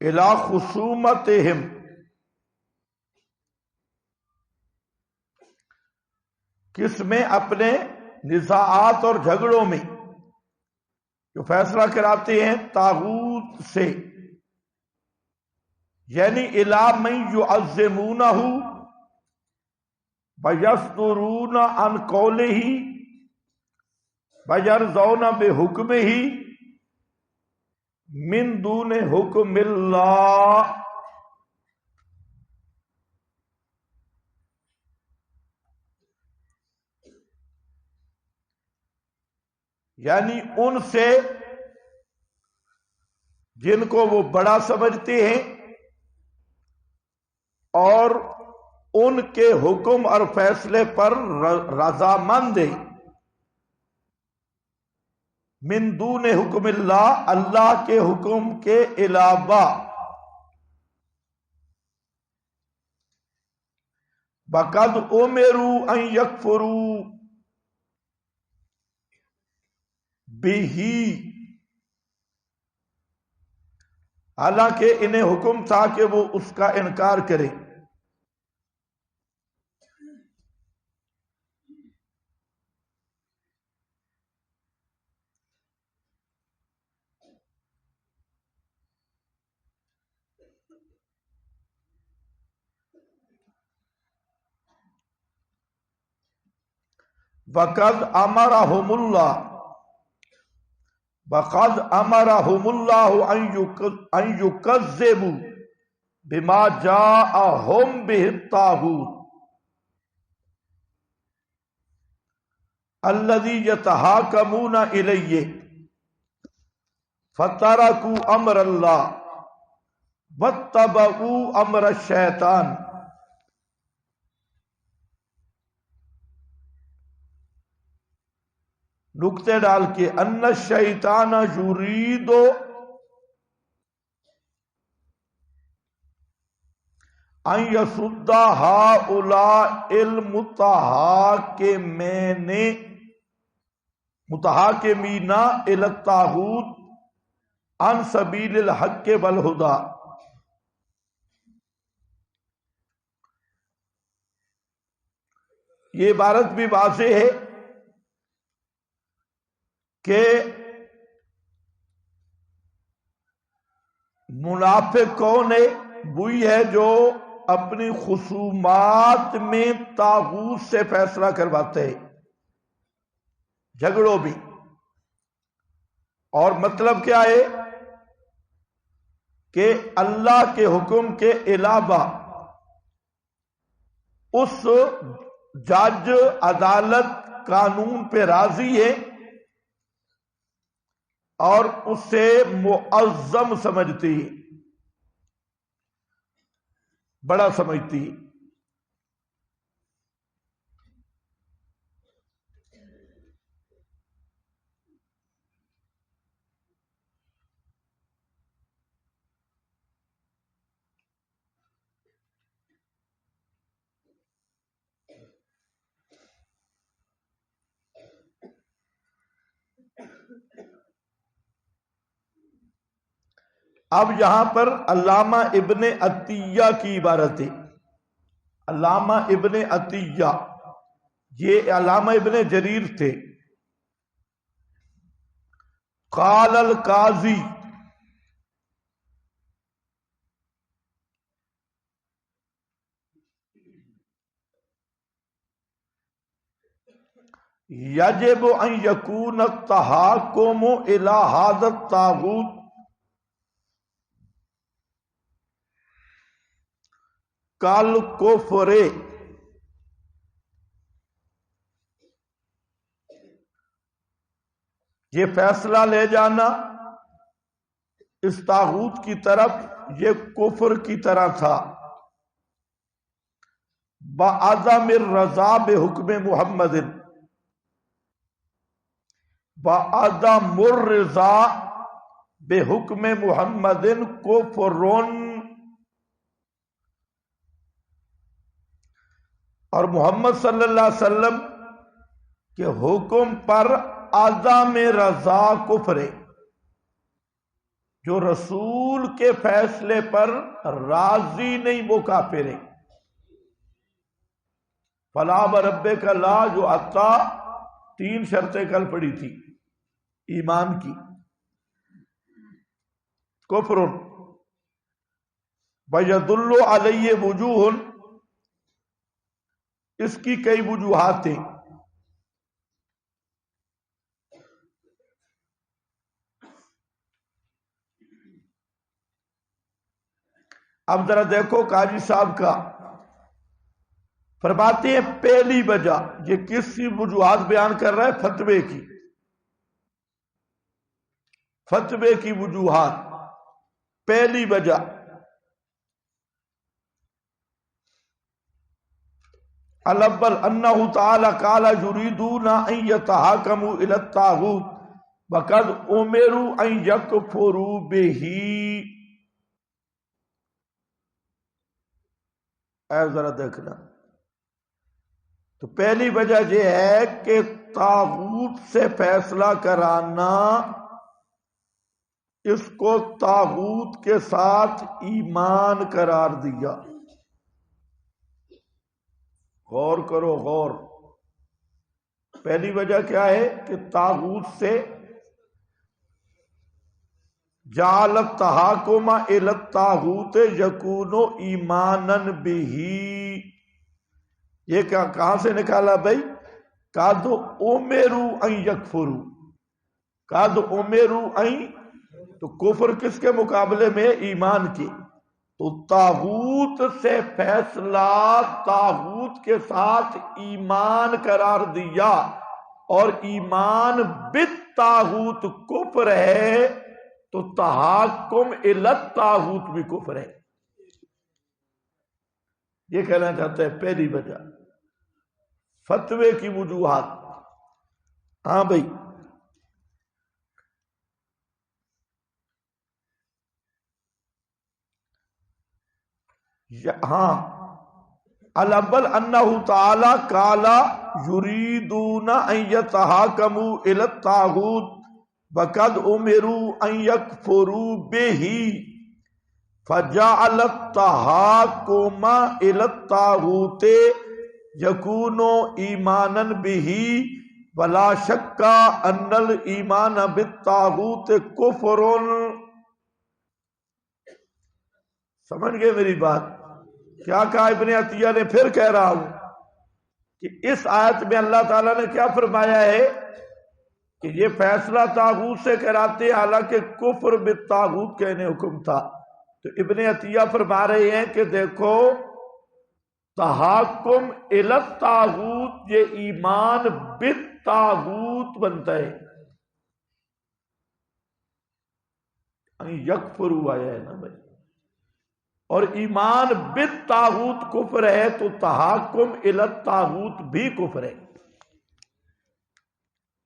الی خصومتہم، کس میں؟ اپنے نزاعات اور جھگڑوں میں جو فیصلہ کراتے ہیں طاغوت سے، یعنی الی من یعظمونہ ویصدرون عن قولہ ویرضون بحکمہ من دون حکم اللہ۔ یعنی ان سے جن کو وہ بڑا سمجھتے ہیں اور ان کے حکم اور فیصلے پر رضامند ہیں، من دون حکم اللہ، اللہ کے حکم کے علاوہ، وَقَدْ أُمِرُوا أَن يَكْفُرُوا بِهِ، حالانکہ انہیں حکم تھا کہ وہ اس کا انکار کریں۔ وَقَدْ أَمَرَهُمُ اللَّهُ أَن يُكَذِّبُوا بِمَا جَاءَهُمْ بِهِ الطَّاغُوتُ الَّذِي يَتَحَاكَمُونَ إِلَيْهِ فَتَرَكُوا أَمْرَ اللَّهِ وَاتَّبَعُوا أَمْرَ الشَّيْطَانِ۔ نکتے ڈال کے، ان الشیطان یرید ان یصد ہؤلاء المتحاکمین الی الطاغوت عن سبیل الحق والہدی۔ یہ عبارت بھی واضح ہے کہ منافق کون ہے؟ وہی ہے جو اپنی خصومات میں طاغوت سے فیصلہ کرواتے ہیں، جھگڑوں بھی۔ اور مطلب کیا ہے کہ اللہ کے حکم کے علاوہ اس جج، عدالت، قانون پہ راضی ہے اور اسے معظم سمجھتی، بڑا سمجھتی۔ اب یہاں پر علامہ ابن عطیہ کی عبارت ہے۔ علامہ ابن عطیہ یہ علامہ ابن جریر تھے۔ قال القاضی، یجب ان یکون التحاکم الی ھذا الطاغوت کالکفر، یہ فیصلہ لے جانا اس طاغوت کی طرف یہ کفر کی طرح تھا۔ بعدم الرضا بحکم محمد، بعدم الرضا بحکم محمد کفر، اور محمد صلی اللہ علیہ وسلم کے حکم پر عدم رضا کفر ہے۔ جو رسول کے فیصلے پر راضی نہیں وہ کافر ہے۔ فلا وربک لا جو عطا 3 شرطیں کل پڑھی تھی ایمان کی۔ کفر ویدل علیہ وجوہ، اس کی کئی وجوہات ہیں۔ اب ذرا دیکھو قاضی صاحب کا، فرماتے ہیں پہلی وجہ، یہ کس کی وجوہات بیان کر رہا ہے؟ فتوے کی، فتوے کی وجوہات۔ پہلی وجہ الاول انہ تعالی قال یریدون ان یتحاکموا الی الطاغوت وقد امروا ان یکفروا بہ۔ اے ذرا دیکھنا، تو پہلی وجہ یہ ہے کہ طاغوت سے فیصلہ کرانا، اس کو طاغوت کے ساتھ ایمان قرار دیا۔ غور کرو غور، پہلی وجہ کیا ہے کہ طاغوت سے جعل التحاکم الی الطاغوت یکون ایمانا بہ، یہ کہاں سے نکالا بھائی؟ قد امروا ان یکفروا، قد امروا ان، تو کفر کس کے مقابلے میں؟ ایمان کی۔ تو طاغوت سے فیصلہ طاغوت کے ساتھ ایمان قرار دیا، اور ایمان بالطاغوت کفر ہے، تو تحاکم الی الطاغوت بھی کفر ہے۔ یہ کہنا چاہتا ہے پہلی وجہ فتوے کی وجوہات۔ ہاں بھائی، ہاں، الاول انہ تعالی قال یریدون ان یتحاکموا الی الطاغوت وقد امروا ان یکفروا بہ فجعل التحاکم الی الطاغوت یکون ایمانا بہ ولا شک ان الایمان بالطاغوت کفر۔ سمجھ گئے میری بات؟ کیا کہا ابن عطیہ نے؟ پھر کہہ رہا ہوں کہ اس آیت میں اللہ تعالیٰ نے کیا فرمایا ہے کہ یہ فیصلہ طاغوت سے کراتے ہیں، حالانکہ کفر بالطاغوت کہنے حکم تھا۔ تو ابن عطیہ فرما رہے ہیں کہ دیکھو، تحاکم الی الطاغوت یہ ایمان بالطاغوت بنتا ہے۔ یکفروا آیا ہے نا بھائی. اور ایمان بالطاغوت کفر ہے تو تحاکم الی الطاغوت بھی کفر ہے.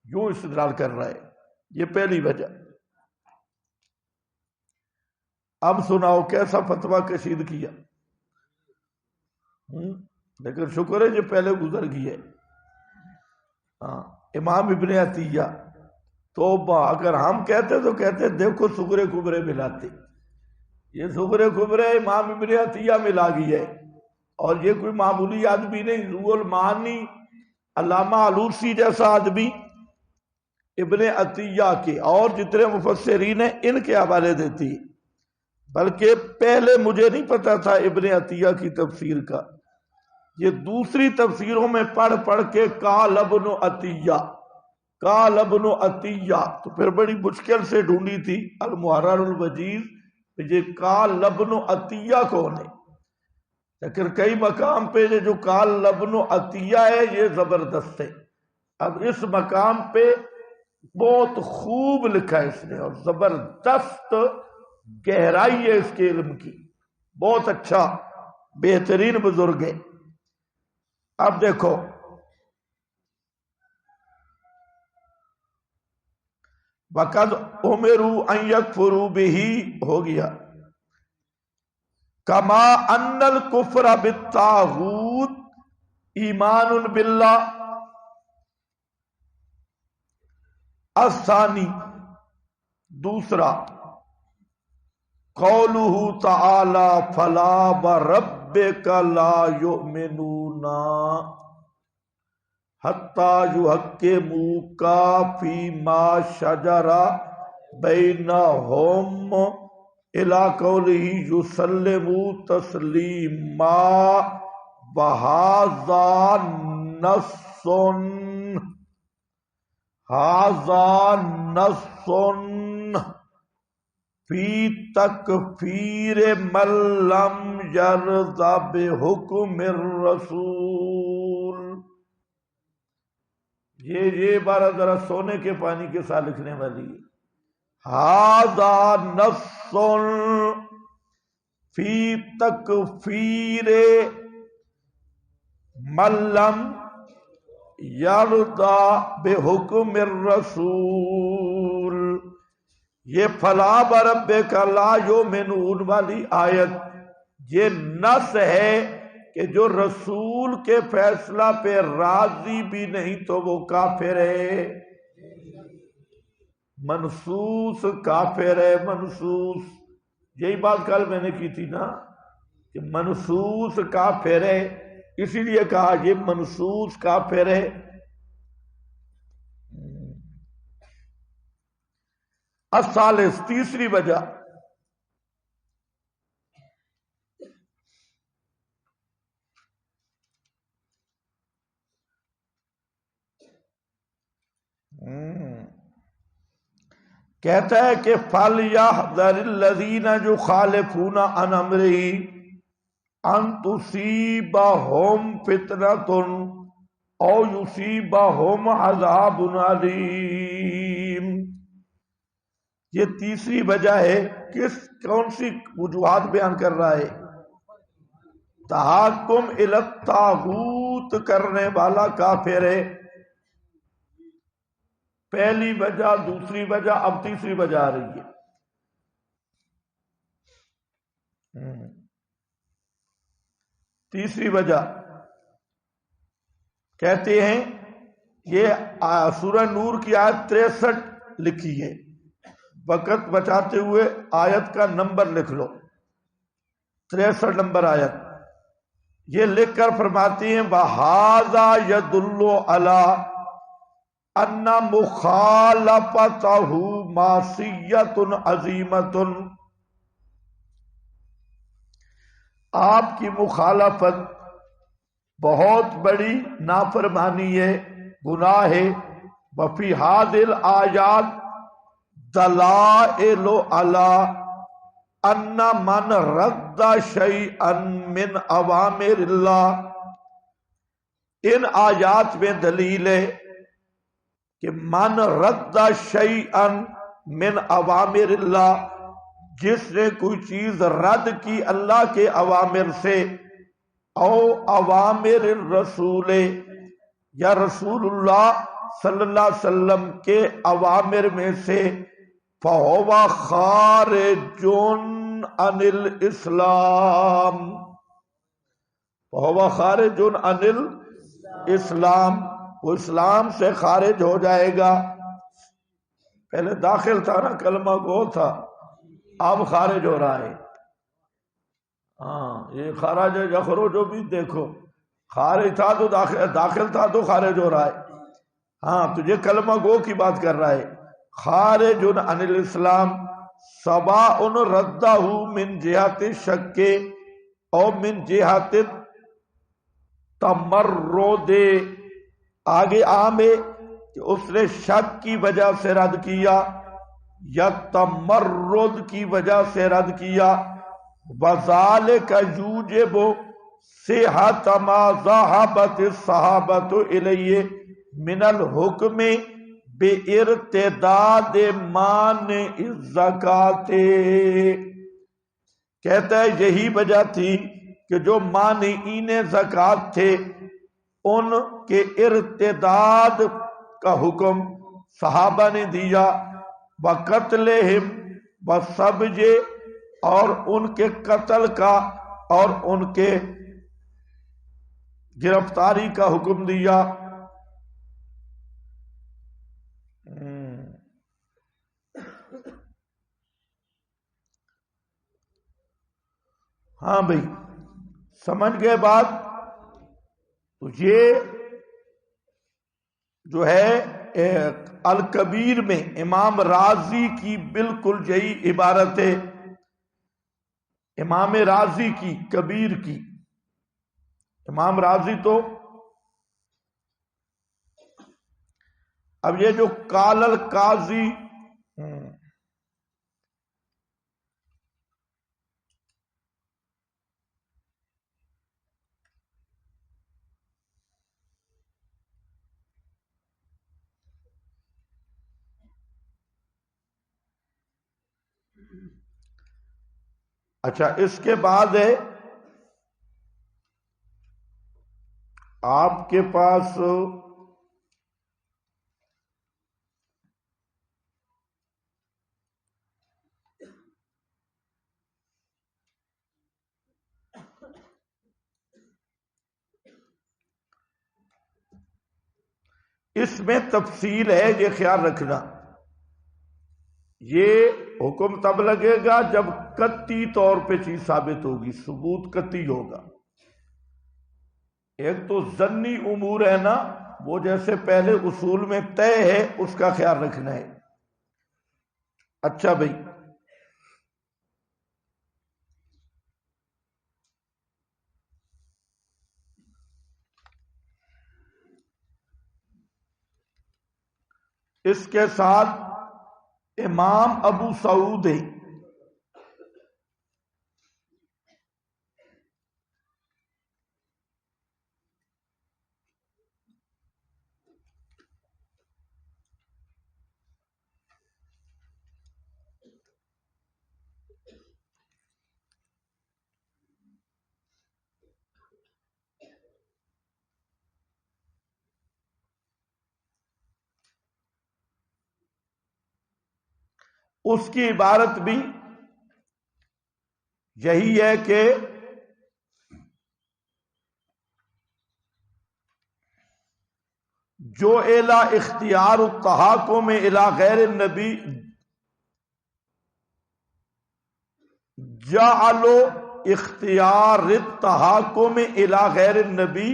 یوں استدلال کر رہا ہے. یہ پہلی وجہ. اب سناؤ کیسا فتویٰ کشید کیا. لیکن شکر ہے جو پہلے گزر گئی ہے. امام ابن عطیہ توبہ. اگر ہم کہتے تو کہتے دیکھو سغرے کبرے ملاتے. یہ سغرے کبرے امام ابن عطیہ ملا گئی ہے. اور یہ کوئی معمولی آدمی نہیں. روح المعانی علامہ علوسی جیسا آدمی ابن عطیہ کے اور جتنے مفسرین ہیں ان کے حوالے دیتی. بلکہ پہلے مجھے نہیں پتا تھا ابن عطیہ کی تفسیر کا. یہ دوسری تفسیروں میں پڑھ کے قال ابن عطیہ قال ابن عطیہ تو پھر بڑی مشکل سے ڈھونڈی تھی المحرر الوجیز یہ قال ابن عطیہ کون ہے. لیکن کئی مقام پہ یہ جو قال ابن عطیہ ہے یہ زبردست ہے. اب اس مقام پہ بہت خوب لکھا ہے اس نے اور زبردست گہرائی ہے اس کے علم کی. بہت اچھا بہترین بزرگ ہے. اب دیکھو وَقَدْ أُمِرُوا أَن يَكْفُرُوا بِهِ ہو گیا. كَمَا أَنَّ الْكُفْرَ بِالطَّاغُوتِ ایمان باللہ. الثانی دوسرا قوله تعالی فلا وربک لا یؤمنون حتی یحکموک فیما شجر بینہم الی قوله یسلموا تسلیما وہذا نص فی تکفیر من لم یرض بحکم الرسول. یہ بارہ ذرا سونے کے پانی کے ساتھ لکھنے والی ہے. ھذا نص فی تکفیر من لم یرضا بحکم الرسول. یہ فلا وربک لا یؤمنون والی آیت یہ نص ہے کہ جو رسول کے فیصلہ پہ راضی بھی نہیں تو وہ کافر ہے. منصوص کافر ہے. منصوص یہی بات کل میں نے کی تھی نا کہ منصوص کافر ہے. اسی لیے کہا یہ منصوص کافر ہے. الثالث تیسری وجہ کہتا ہے کہ فَلْيَحْذَرِ الَّذِينَ يُخَالِفُونَ عَنْ أَمْرِهِ أَن تُصِيبَهُمْ فِتْنَةٌ أَوْ يُصِيبَهُمْ عَذَابٌ أَلِيمٌ. یہ تیسری وجہ ہے. کون سی وجوہات بیان کر رہا ہے؟ تحاکم الی الطاغوت کرنے والا کافر ہے. پہلی وجہ دوسری وجہ اب تیسری وجہ آ رہی ہے. تیسری وجہ کہتے ہیں یہ سورہ نور کی آیت 63 لکھی ہے. وقت بچاتے ہوئے آیت کا نمبر لکھ لو. 63 نمبر آیت. یہ لکھ کر فرماتی ہیں وَهَذَا يَدُلُّ عَلَىٰ أَنَّ مُخَالَفَتَهُ مَعْصِيَّةٌ عَظِیمَةٌ. آپ کی مخالفت بہت بڑی نافرمانی ہے, گناہ ہے. وَفِي هَذِهِ الْآيَاتِ دلائل علی ان من رد شیئا من اوامر اللہ. ان آیات میں دلیل ہے کہ من رد شیئا من اوامر اللہ جس نے کوئی چیز رد کی اللہ کے اوامر سے او اوامر الرسول یا رسول اللہ صلی اللہ علیہ وسلم کے اوامر میں سے فَهُوَ خَارِجٌ عَنِ الْإِسْلَامِ فَهُوَ خَارِجٌ عَنِ الْإِسْلام وہ اسلام سے خارج ہو جائے گا. پہلے داخل تھا نا، کلمہ گو تھا، اب خارج ہو رہا ہے. ہاں یہ خراج یخرج بھی دیکھو، خارج تھا تو داخل تھا تو خارج ہو رہا ہے. ہاں تو یہ کلمہ گو کی بات کر رہا ہے. خارج عن الاسلام سواء ردہ من جہت شک او من جہت تمرد. آگے عام ہے کہ اس نے شک کی وجہ سے رد کیا یا تمرد کی وجہ سے رد کیا. وذالک یوجب صحت ما ذهبت الصحابة الیہ من الحکم بارتداد مانع الزکوٰۃ. کہتا ہے یہی وجہ تھی کہ جو مانعین زکوٰۃ تھے ان کے ارتداد کا حکم صحابہ نے دیا. وقتلہم وسبج اور ان کے قتل کا اور ان کے گرفتاری کا حکم دیا. ہاں بھائی سمجھ گئے بات. تو یہ جو ہے الکبیر میں امام رازی کی بالکل یہی عبارت ہے. امام رازی کی کبیر کی، امام رازی تو اب یہ جو قال القاضی اچھا اس کے بعد ہے آپ کے پاس اس میں تفصیل ہے، یہ خیال رکھنا. یہ حکم تب لگے گا جب قطعی طور پہ چیز ثابت ہوگی، ثبوت قطعی ہوگا. ایک تو ظنی امور ہے نا، وہ جیسے پہلے اصول میں طے ہے اس کا خیال رکھنا ہے. اچھا بھائی اس کے ساتھ امام ابو سعود ہے. اس کی عبارت بھی یہی ہے کہ جو الا اختیار التحاکم الی غیر النبی جعلوا اختیار التحاکم الی غیر النبی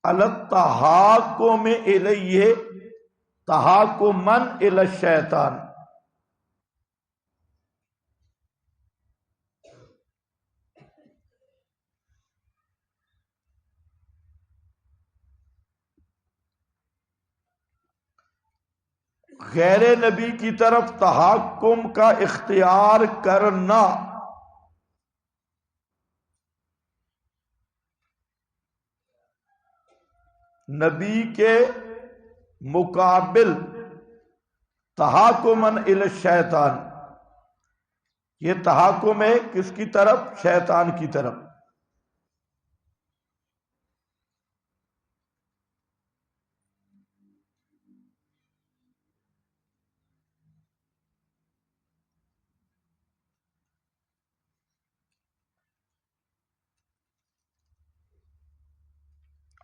علی التحاکم الیہ تحاکما الی الشیطان. غیر نبی کی طرف تحاکم کا اختیار کرنا نبی کے مقابل تحاکماً الی الشیطان، یہ تحاکم ہے کس کی طرف؟ شیطان کی طرف۔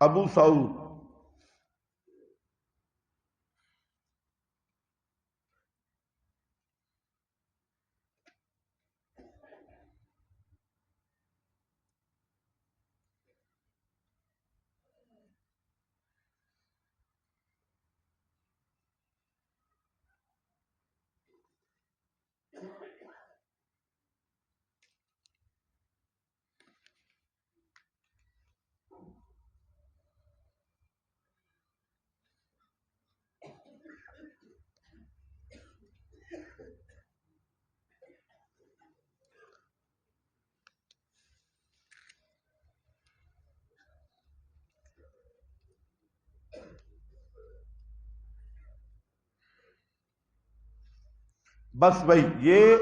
ابو سعود بس بھائی یہ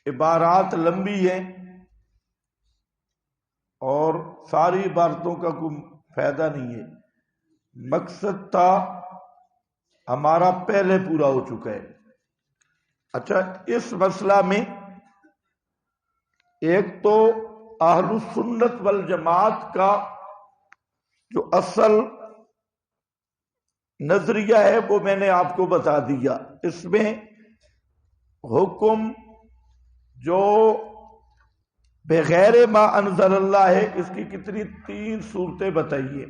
عبارات لمبی ہیں اور ساری عبارتوں کا کوئی فائدہ نہیں ہے، مقصد تھا ہمارا پہلے پورا ہو چکا ہے۔ اچھا، اس مسئلہ میں ایک تو اہل السنت والجماعت کا جو اصل نظریہ ہے وہ میں نے آپ کو بتا دیا۔ اس میں حکم جو بغیر ما انزل اللہ ہے، اس کی کتنی 3 صورتیں بتائیے،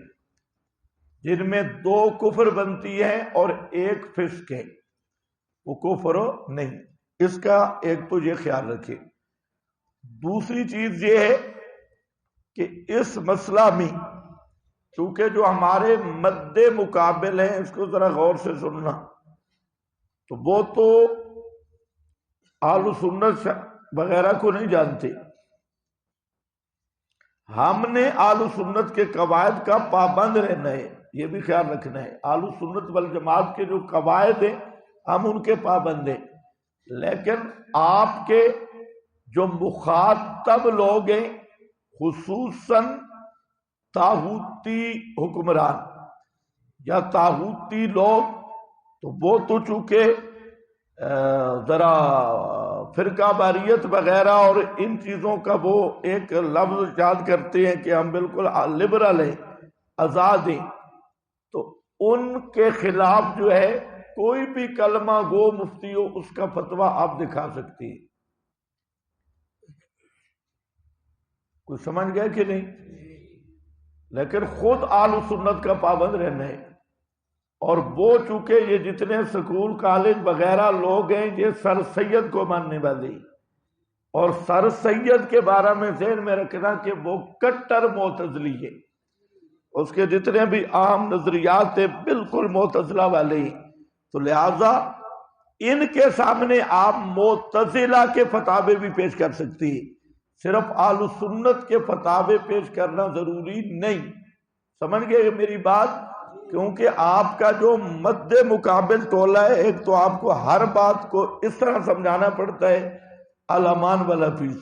جن میں 2 کفر بنتی ہیں اور 1 فسق ہے، وہ کفر نہیں۔ اس کا ایک تو یہ خیال رکھے۔ دوسری چیز یہ ہے کہ اس مسئلہ میں چونکہ جو ہمارے مد مقابل ہیں، اس کو ذرا غور سے سننا، تو وہ تو اہل سنت وغیرہ کو نہیں جانتے۔ ہم نے اہل سنت کے قواعد کا پابند رہنا ہے، یہ بھی خیال رکھنا ہے۔ اہل سنت والجماعت کے جو قواعد ہیں ہم ان کے پابند ہیں، لیکن آپ کے جو مخاطب لوگ ہیں، خصوصاً طاغوتی حکمران یا طاغوتی لوگ، تو وہ تو چونکہ ذرا فرقہ واریت وغیرہ اور ان چیزوں کا وہ ایک لفظ یاد کرتے ہیں کہ ہم بالکل لبرل ہیں، آزاد ہیں، تو ان کے خلاف جو ہے کوئی بھی کلمہ گو مفتی ہو، اس کا فتویٰ آپ دکھا سکتی ہیں۔ کوئی سمجھ گیا کہ نہیں؟ لیکن خود اہل سنت کا پابند رہنا ہے۔ اور وہ چونکہ یہ جتنے سکول کالج وغیرہ لوگ ہیں، یہ سر سید کو ماننے والے، اور سر سید کے بارے میں ذہن میں رکھنا کہ وہ کٹر معتزلی ہے، اس کے جتنے بھی عام نظریات ہیں بالکل معتزلہ والے ہیں۔ تو لہذا ان کے سامنے آپ معتزلہ کے فتاوے بھی پیش کر سکتی ہیں، صرف اہل سنت کے فتاوے پیش کرنا ضروری نہیں۔ سمجھ گئے میری بات؟ کیونکہ آپ کا جو مد مقابل ٹولہ ہے، ایک تو آپ کو ہر بات کو اس طرح سمجھانا پڑتا ہے الامان والحفیظ،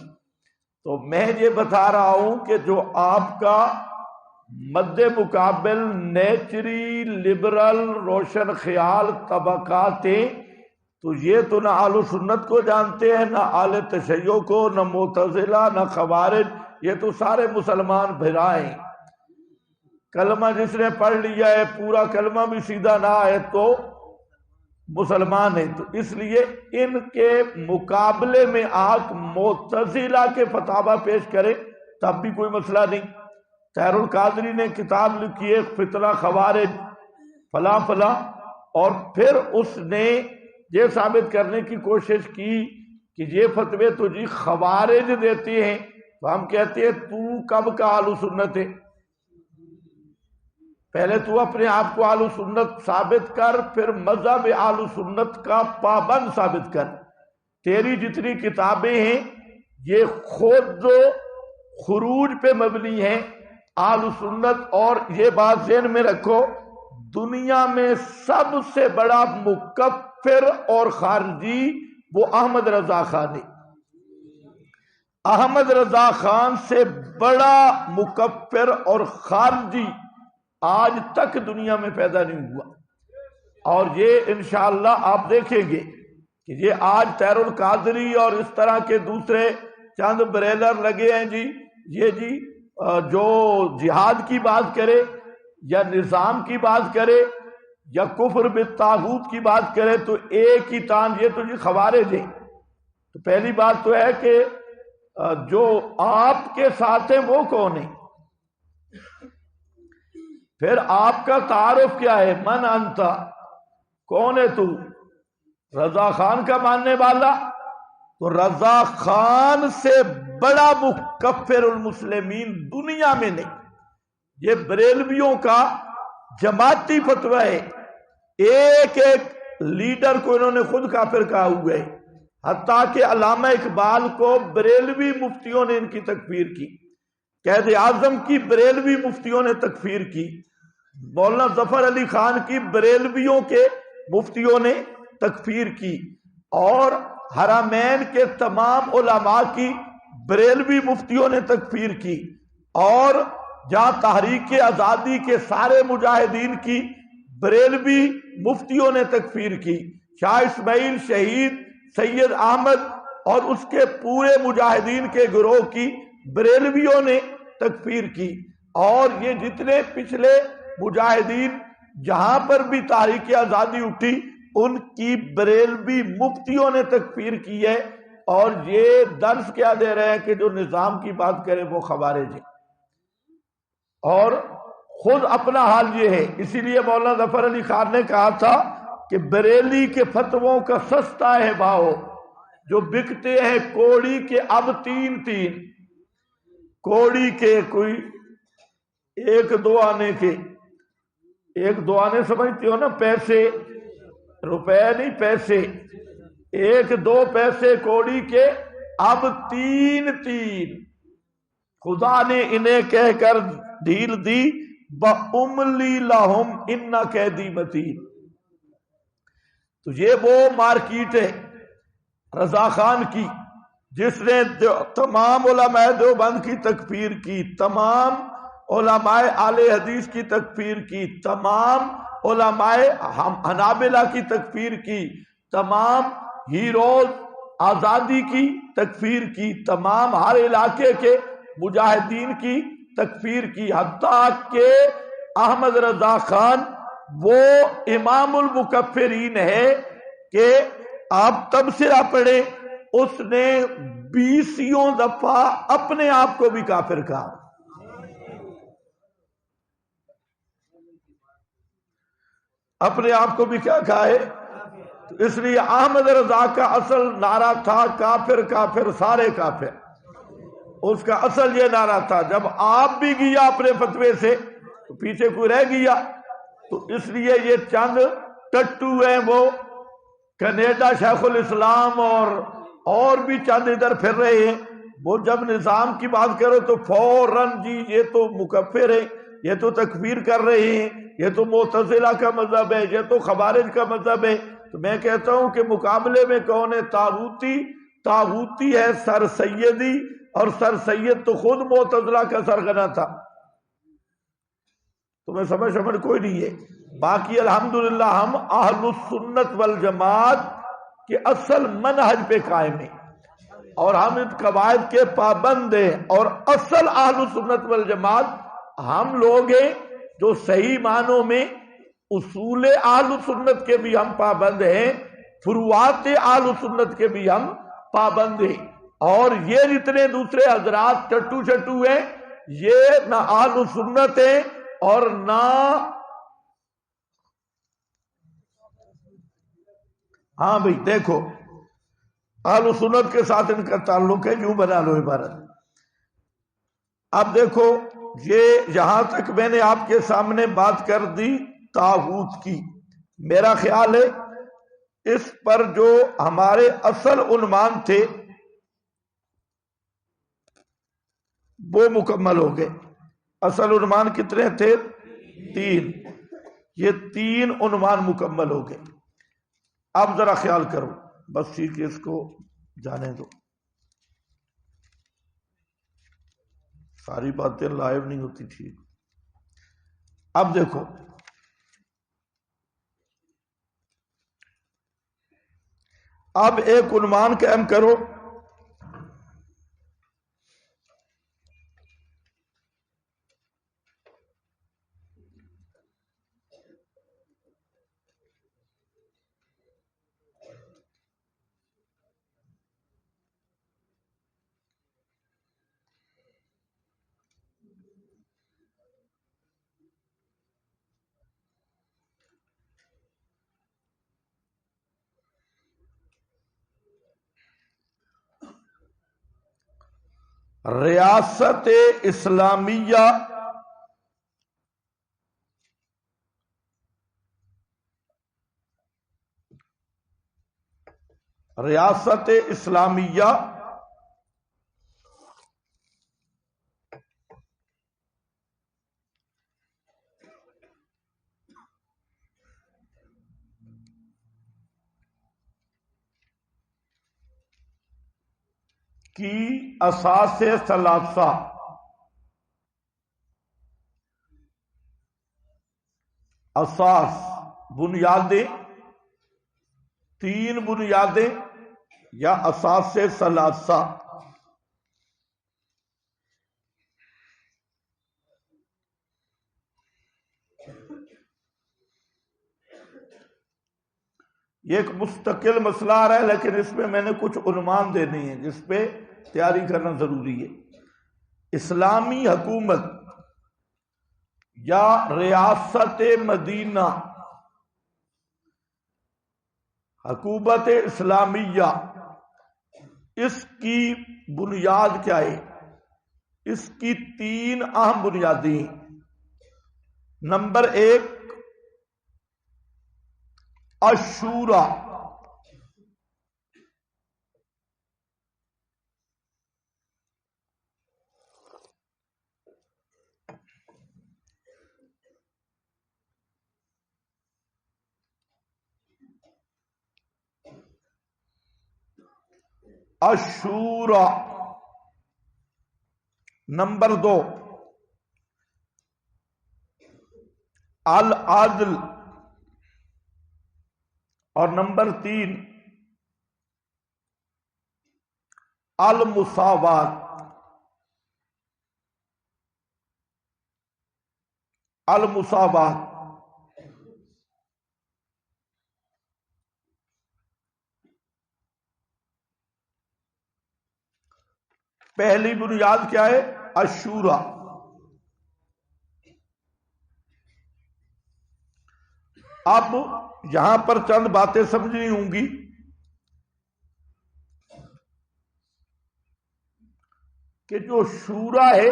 تو میں یہ بتا رہا ہوں کہ جو آپ کا مد مقابل نیچری لبرل روشن خیال طبقات ہیں، تو یہ تو نہ اہل سنت کو جانتے ہیں، نہ اہل تشیع کو، نہ معتزلہ، نہ خوارج، یہ تو سارے مسلمان بھرائے ہیں۔ کلمہ جس نے پڑھ لیا ہے، پورا کلمہ بھی سیدھا نہ آئے تو مسلمان ہے۔ تو اس لیے ان کے مقابلے میں آپ معتزلہ کے فتاوی پیش کریں تب بھی کوئی مسئلہ نہیں۔ طاہر القادری نے کتاب لکھی ہے فتنہ خوارج فلاں فلاں، اور پھر اس نے یہ ثابت کرنے کی کوشش کی کہ یہ فتوے تو جی خوارج دیتے ہیں، تو ہم کہتے ہیں تو کب کا اہل سنت ہے؟ پہلے تو اپنے آپ کو اہل سنت ثابت کر، پھر مذہب اہل سنت کا پابند ثابت کر۔ تیری جتنی کتابیں ہیں یہ خود خروج پہ مبنی ہیں اہل سنت، اور یہ بات ذہن میں رکھو، دنیا میں سب سے بڑا مکفر اور خارجی وہ احمد رضا خان ہے۔ احمد رضا خان سے بڑا مکفر اور خارجی آج تک دنیا میں پیدا نہیں ہوا. اور یہ انشاءاللہ آپ دیکھیں گے کہ یہ آج طاہر القادری اور اس طرح کے دوسرے چند بریلر لگے ہیں جی، یہ جی جو جہاد کی بات کرے یا نظام کی بات کرے یا کفر بالطاغوت کی بات کرے تو ایک ہی تان، یہ تو جی خوارج ہیں. تو پہلی بات تو ہے کہ جو آپ کے ساتھ ہیں وہ کون ہیں؟ پھر آپ کا تعارف کیا ہے؟ من انت، کون ہے تو؟ رضا خان کا ماننے والا؟ تو رضا خان سے بڑا مکفر المسلمین دنیا میں نہیں. یہ بریلویوں کا جماعتی فتویٰ ہے، ایک ایک لیڈر کو انہوں نے خود کافر کہا ہوا ہے، حتیٰ کہ علامہ اقبال کو بریلوی مفتیوں نے ان کی تکفیر کی، قائد اعظم کی بریلوی مفتیوں نے تکفیر کی، مولانا ظفر علی خان کی بریلویوں کے مفتیوں نے تکفیر کی، اور حرمین کے تمام علماء کی بریلوی مفتیوں نے تکفیر کی، اور جہاں تحریک آزادی کے سارے مجاہدین کی بریلوی مفتیوں نے تکفیر کی، شاہ اسماعیل شہید، سید احمد اور اس کے پورے مجاہدین کے گروہ کی بریلویوں نے تکفیر کی، اور یہ جتنے پچھلے مجاہدین جہاں پر بھی تحریک آزادی اٹھی ان کی بریلوی مفتیوں نے تکفیر کی ہے. اور یہ درس کیا دے رہے ہیں کہ جو نظام کی بات کرے وہ خوارج ہے، اور خود اپنا حال یہ ہے. اسی لیے مولانا ظفر علی خان نے کہا تھا کہ بریلی کے فتووں کا سستا ہے بھاؤ، جو بکتے ہیں کوڑی کے اب 3 کوڑی کے، کوئی 1-2 آنے کے، 1-2 آنے سمجھتے ہو نا، پیسے، روپے نہیں، پیسے، 1-2 پیسے کوڑی کے اب 3 خدا نے انہیں کہہ کر ڈھیل دی، بَأُمْلِي لَهُمْ إِنَّ كَيْدِي مَتِينٌ. تو یہ وہ مارکیٹ ہے رضا خان کی جس نے تمام علماء دیوبند کی تکفیر کی، تمام علماء اہل حدیث کی تکفیر کی، تمام علماء حنابلہ کی تکفیر کی، تمام ہیروز آزادی کی تکفیر کی، تمام ہر علاقے کے مجاہدین کی تکفیر کی، حتیٰ کہ احمد رضا خان وہ امام المکفرین ہے کہ آپ تبصرہ پڑھیں، اس نے 20 دفعہ اپنے آپ کو بھی کافر کہا. اپنے آپ کو بھی کیا کہا ہے؟ اس لیے احمد رضا کا اصل نعرہ تھا کافر کافر سارے کافر. اس کا اصل یہ نعرہ تھا. جب آپ بھی گیا اپنے فتوے سے تو پیچھے کوئی رہ گیا. تو اس لیے یہ چند ٹٹو ہیں، وہ کینیڈا شیخ الاسلام اور بھی چند ادھر پھر رہے ہیں، وہ جب نظام کی بات کرو تو فوراً جی یہ تو مکفر ہے، یہ تو تکفیر کر رہے ہیں، یہ تو معتزلہ کا مذہب ہے، یہ تو خوارج کا مذہب ہے. تو میں کہتا ہوں کہ مقابلے میں کون ہے؟ طاغوتی ہے سر سیدی، اور سر سید تو خود معتزلہ کا سرغنہ تھا. تمہیں سمجھ کوئی نہیں ہے. باقی الحمدللہ ہم اہل السنت والجماعت کے اصل منہج پہ قائم ہیں، اور ہم ان قواعد کے پابند ہیں، اور اصل اہل السنت والجماعت ہم لوگ ہیں جو صحیح معنوں میں اصول اہل السنت کے بھی ہم پابند ہیں، فروعات اہل السنت کے بھی ہم پابند ہیں. اور یہ جتنے دوسرے حضرات ٹٹو چھٹو ہیں یہ نہ اہل السنت ہیں اور نہ ہاں بھئی دیکھو اہل السنت کے ساتھ ان کا تعلق ہے، یوں بنا لو عبارت. اب دیکھو یہ یہاں تک میں نے آپ کے سامنے بات کر دی طاغوت کی. میرا خیال ہے اس پر جو ہمارے اصل عنوان تھے وہ مکمل ہو گئے. اصل عنوان کتنے تھے؟ 3. یہ 3 عنوان مکمل ہو گئے. اب ذرا خیال کرو، بس ٹھیک ہے، اس کو جانے دو. ساری باتیں لائیو نہیں ہوتی ٹھیک. اب دیکھو اب ایک عنوان قائم کرو. ریاست اسلامیہ ریاست اسلامیہ کی اساس ثلاثہ اساس بنیادیں، تین بنیادیں یا اساس ثلاثہ. یہ ایک مستقل مسئلہ آ رہا ہے، لیکن اس میں میں نے کچھ عنوان دینے ہیں جس پہ تیاری کرنا ضروری ہے. اسلامی حکومت یا ریاست مدینہ، حکومت اسلامیہ، اس کی بنیاد کیا ہے؟ اس کی تین اہم بنیادیں ہیں. نمبر ایک الشورا، الشورا. نمبر دو العدل، اور نمبر تین المساوات. المساوات پہلی بنیاد کیا ہے؟ الشورا. اب یہاں پر چند باتیں سمجھنی ہوں گی. کہ جو شورا ہے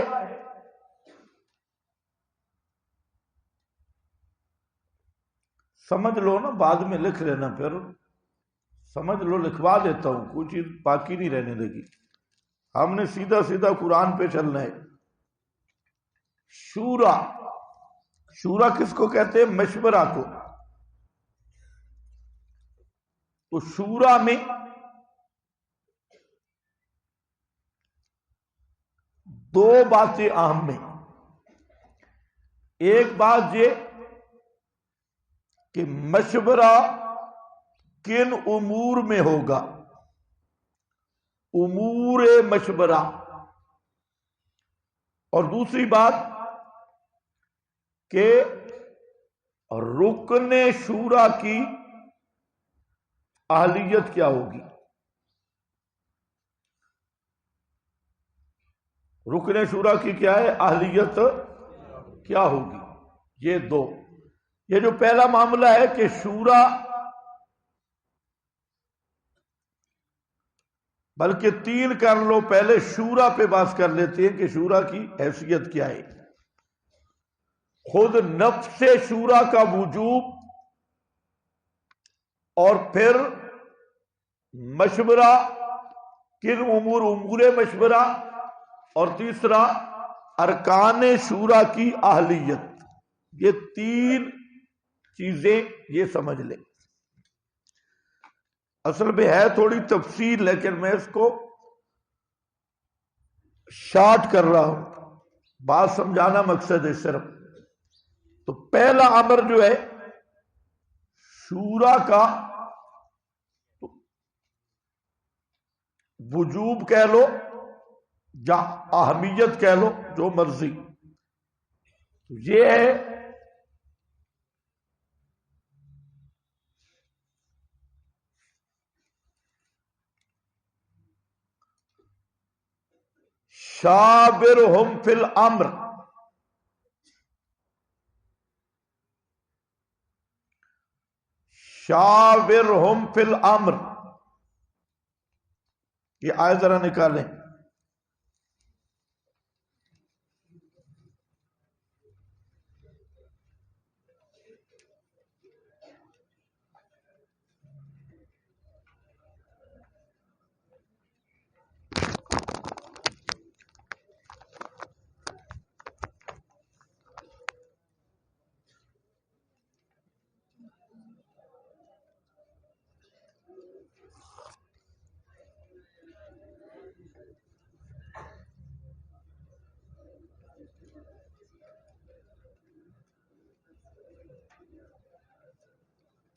سمجھ لو نا، بعد میں لکھ لینا، پھر سمجھ لو، لکھوا دیتا ہوں، کوئی چیز باقی نہیں رہنے لگی. ہم نے سیدھا سیدھا قرآن پہ چلنا ہے. شورا، شورا کس کو کہتے ہیں؟ مشورہ کو. تو شورا میں دو باتیں اہم ہیں. ایک بات یہ کہ مشورہ کن امور میں ہوگا، امور مشورہ. اور دوسری بات کہ رکن شورا کی اہلیت کیا ہوگی. رکن شورا کی کیا ہے؟ اہلیت کیا ہوگی. یہ دو، یہ جو پہلا معاملہ ہے کہ شورا، بلکہ تین کر لو، پہلے شورا پہ بات کر لیتے ہیں کہ شورا کی حیثیت کیا ہے. خود نفس شورا کا وجوب، اور پھر مشورہ کن امور، امور مشورہ، اور تیسرا ارکان شورا کی اہلیت. یہ تین چیزیں یہ سمجھ لیں. اصل میں ہے تھوڑی تفصیل، لیکن میں اس کو شارٹ کر رہا ہوں. بات سمجھانا مقصد ہے صرف. تو پہلا امر جو ہے شورا کا وجوب کہہ لو یا اہمیت کہہ لو، جو مرضی، یہ ہے شاورہم فی الامر. شاورہم فی الامر، یہ آیت ذرا نکالیں.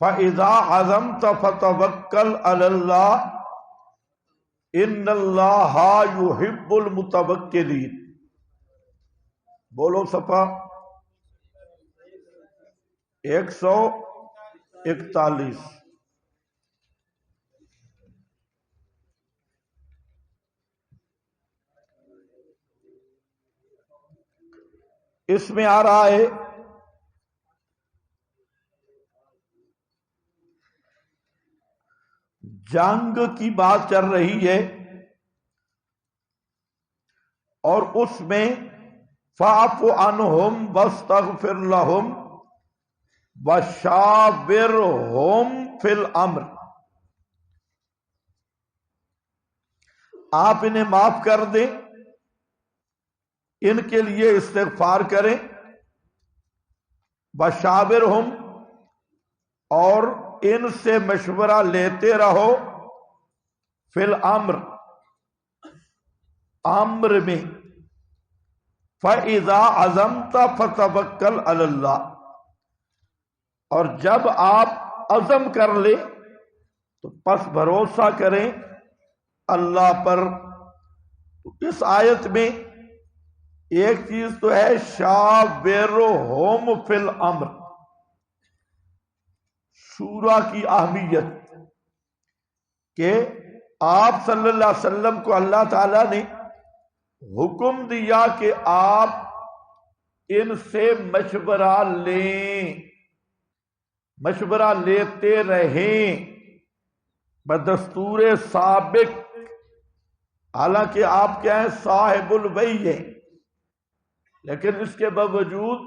فَإِذَا عَزَمْتَ فَتَوَكَّلْ عَلَى اللَّهِ إِنَّ اللَّهَ يُحِبُّ الْمُتَوَكِّلِينَ. بولو صفحہ 141. اس میں آ رہا ہے جنگ کی بات چل رہی ہے، اور اس میں فَاعْفُ عَنْهُمْ وَاسْتَغْفِرْ لَهُمْ وَشَاوِرْهُمْ فِي الْأَمْرِ. آپ انہیں معاف کر دیں، ان کے لیے استغفار کریں. وَشَاوِرْهُمْ، اور ان سے مشورہ لیتے رہو، فی الامر، امر میں. فَإِذَا عَزَمْتَ فَتَوَكَّلْ عَلَى اللَّهِ، اور جب آپ عزم کر لیں تو پس بھروسہ کریں اللہ پر. تو اس آیت میں ایک چیز تو ہے شاورہم فی الامر، شورا کی اہمیت، کہ آپ صلی اللہ علیہ وسلم کو اللہ تعالی نے حکم دیا کہ آپ ان سے مشورہ لیں، مشورہ لیتے رہیں بدستور سابق. حالانکہ آپ کیا ہیں؟ صاحب الوحی ہیں، لیکن اس کے باوجود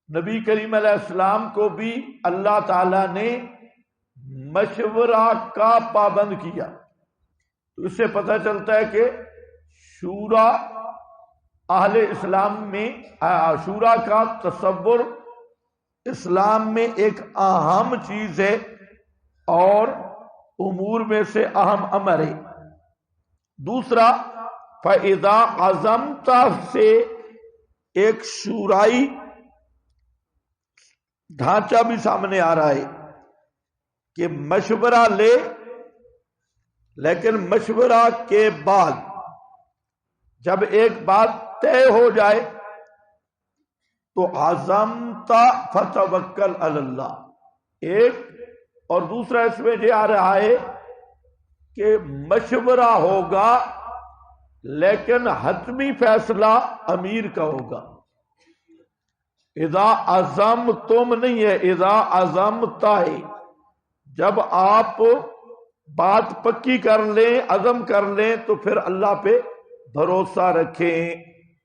نبی کریم علیہ السلام کو بھی اللہ تعالی نے مشورہ کا پابند کیا. تو اس سے پتہ چلتا ہے کہ شورا اہل اسلام میں، شورا کا تصور اسلام میں ایک اہم چیز ہے اور امور میں سے اہم امر ہے. دوسرا، فَإِذَا عَزَمْتَ سے ایک شورائی ڈھانچہ بھی سامنے آ رہا ہے کہ مشورہ لے، لیکن مشورہ کے بعد جب ایک بات طے ہو جائے تو عزمت فتوکل علی اللہ ایک، اور دوسرا اس میں یہ آ رہا ہے کہ مشورہ ہوگا لیکن حتمی فیصلہ امیر کا ہوگا. اذا عزمتم نہیں ہے، اذا عزمتا ہے. جب آپ بات پکی کر لیں، عزم کر لیں، تو پھر اللہ پہ بھروسہ رکھیں.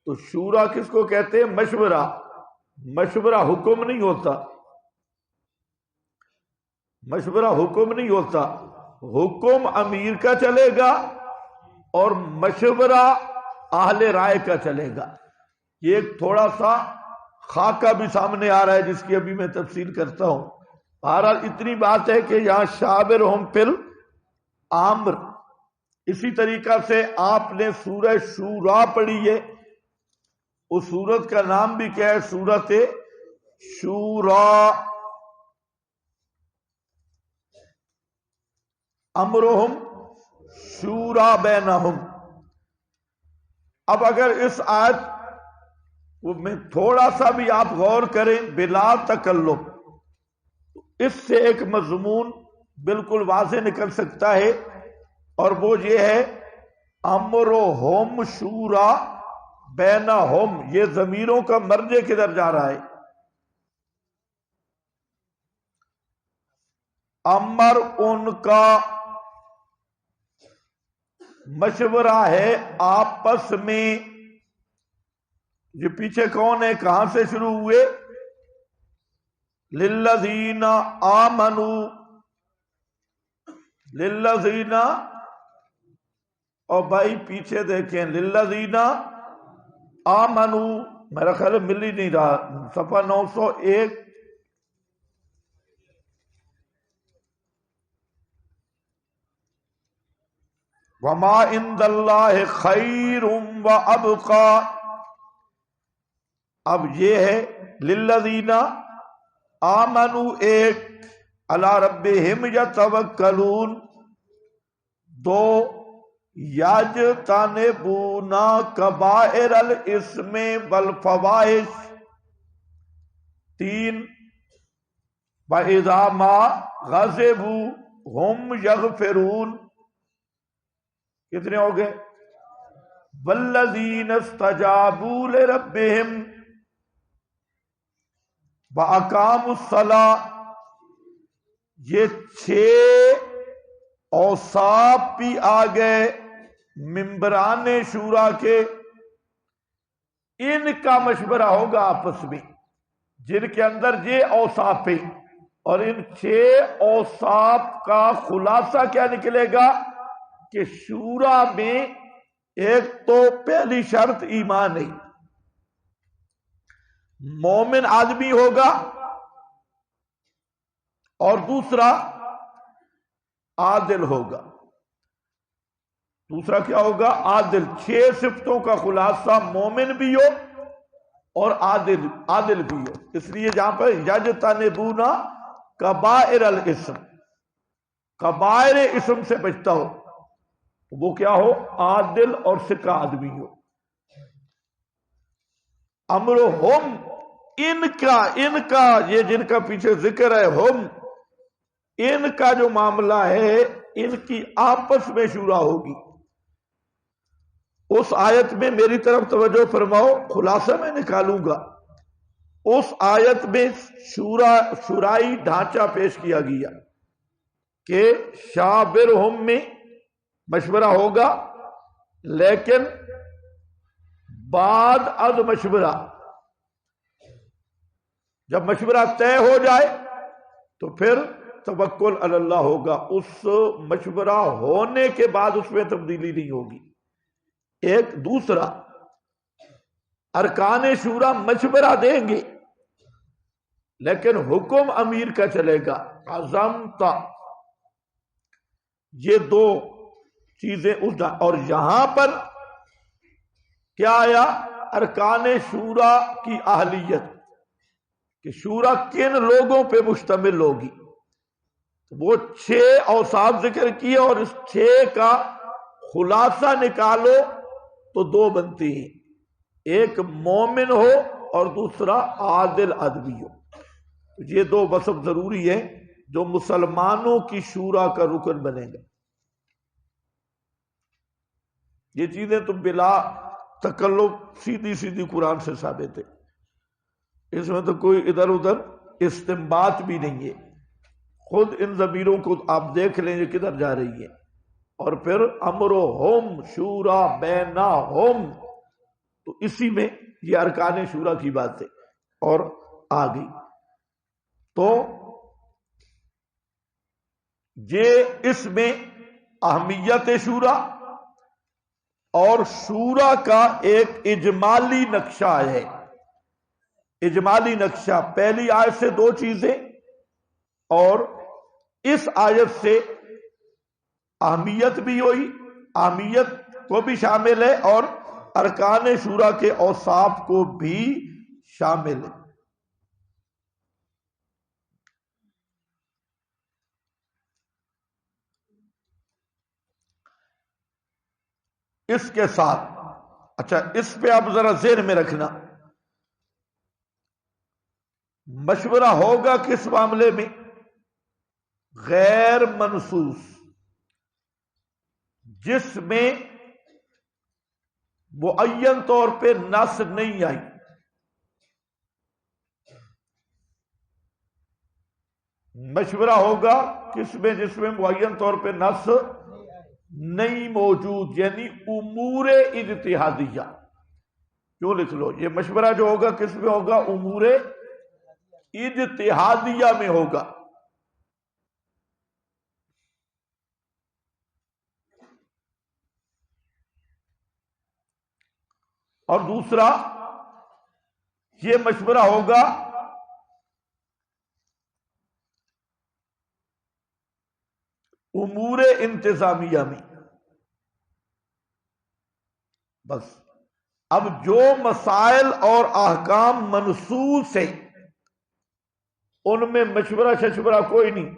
تو شورا کس کو کہتے ہیں؟ مشورہ. مشورہ حکم نہیں ہوتا، مشورہ حکم نہیں ہوتا، حکم امیر کا چلے گا اور مشورہ اہل رائے کا چلے گا. یہ ایک تھوڑا سا خاکہ بھی سامنے آ رہا ہے جس کی ابھی میں تفصیل کرتا ہوں. بہرحال اتنی بات ہے کہ یہاں شاورہم فی الامر. اسی طریقہ سے آپ نے سورہ شورا پڑھی ہے، اس سورت کا نام بھی کیا ہے؟ سورت شورا. امرہم شورا بینہم. اب اگر اس آیت میں تھوڑا سا بھی آپ غور کریں بلا تکلف، اس سے ایک مضمون بالکل واضح نکل سکتا ہے، اور وہ یہ ہے امرہم شورا بینہم. یہ ضمیروں کا مرجع کدھر جا رہا ہے؟ امر ان کا مشورہ ہے آپس میں. یہ پیچھے کون ہے؟ کہاں سے شروع ہوئے؟ للذین آمنوا. للذین، اور بھائی پیچھے دیکھیں للذین آمنوا. میرا خیال ہے مل ہی نہیں رہا، صفحہ 901. وما عند اللہ خیر وابقا. اب یہ ہے للذین آمنوا ایک، علی ربہم یتوکلون دو، یجتنبون کبائر الاثم والفواحش تین، وَإِذَا مَا غَضِبُوا هُمْ يَغْفِرُونَ کتنے ہو گئے؟ وَالَّذِينَ اسْتَجَابُوا لِرَبِّهِمْ وَأَقَامُوا الصَّلَاةَ. یہ 6 اوصاف بھی آ گئے ممبران شورا کے. ان کا مشورہ ہوگا آپس میں، جن کے اندر یہ اوصاف ہیں. اور ان 6 اوصاف کا خلاصہ کیا نکلے گا کہ شورا میں ایک تو پہلی شرط ایمان ہے، مومن آدمی ہوگا، اور دوسرا عادل ہوگا. دوسرا کیا ہوگا؟ عادل. 6 صفتوں کا خلاصہ مومن بھی ہو اور عادل بھی ہو. اس لیے جہاں پر یجتنبون کبائر الاثم، کبائر اسم سے بچتا ہو، وہ کیا ہو؟ عادل اور سکہ آدمی ہو. امرہم ان کا یہ جن کا پیچھے ذکر ہے، ہم ان کا جو معاملہ ہے، ان کی آپس میں شورا ہوگی. اس آیت میں میری طرف توجہ فرماؤ، خلاصہ میں نکالوں گا. اس آیت میں شورائی ڈھانچہ پیش کیا گیا کہ شاورہم میں مشورہ ہوگا، لیکن بعد از مشورہ، جب مشورہ طے ہو جائے تو پھر توکل علی اللہ ہوگا. اس مشورہ ہونے کے بعد اس میں تبدیلی نہیں ہوگی. ایک دوسرا، ارکان شورا مشورہ دیں گے لیکن حکم امیر کا چلے گا. عزمتا، یہ 2 چیزیں اور یہاں پر کیا آیا؟ ارکان شورا کی اہلیت، کہ شورا کن لوگوں پہ مشتمل ہوگی. وہ 6 اوصاف ذکر کیے، اور اس 6 کا خلاصہ نکالو تو 2 بنتی ہیں، ایک مومن ہو اور دوسرا عادل آدمی ہو. یہ 2 وصف ضروری ہے جو مسلمانوں کی شورا کا رکن بنے گا. یہ چیزیں تو بلا تکلف سیدھی قرآن سے ثابت ہے، اس میں تو کوئی ادھر ادھر استنباط بھی نہیں ہے. خود ان ضمیروں کو آپ دیکھ لیں یہ کدھر جا رہی ہے. اور پھر امرہم شورا بینہم، تو اسی میں یہ ارکان شورا کی بات ہے اور آ گئی. تو یہ اس میں اہمیت شورا اور شورا کا ایک اجمالی نقشہ ہے. اجمالی نقشہ پہلی آیت سے 2 چیزیں اور اس آیت سے اہمیت بھی ہوئی، اہمیت کو بھی شامل ہے اور ارکان شورا کے اوصاف کو بھی شامل ہے۔ اس کے ساتھ اچھا اس پہ آپ ذرا ذہن میں رکھنا، مشورہ ہوگا کس معاملے میں؟ غیر منصوص، جس میں معین طور پہ نص نہیں آئی۔ مشورہ ہوگا کس میں؟ جس میں معین طور پہ نص نہیں موجود، یعنی امور اجتہادیہ۔ کیوں لکھ لو یہ مشورہ جو ہوگا کس میں ہوگا؟ امور اجتہادیہ میں ہوگا۔ اور دوسرا یہ مشورہ ہوگا امور انتظامیہ میں۔ بس اب جو مسائل اور احکام منصوص ہیں ان میں مشورہ ششورہ کوئی نہیں،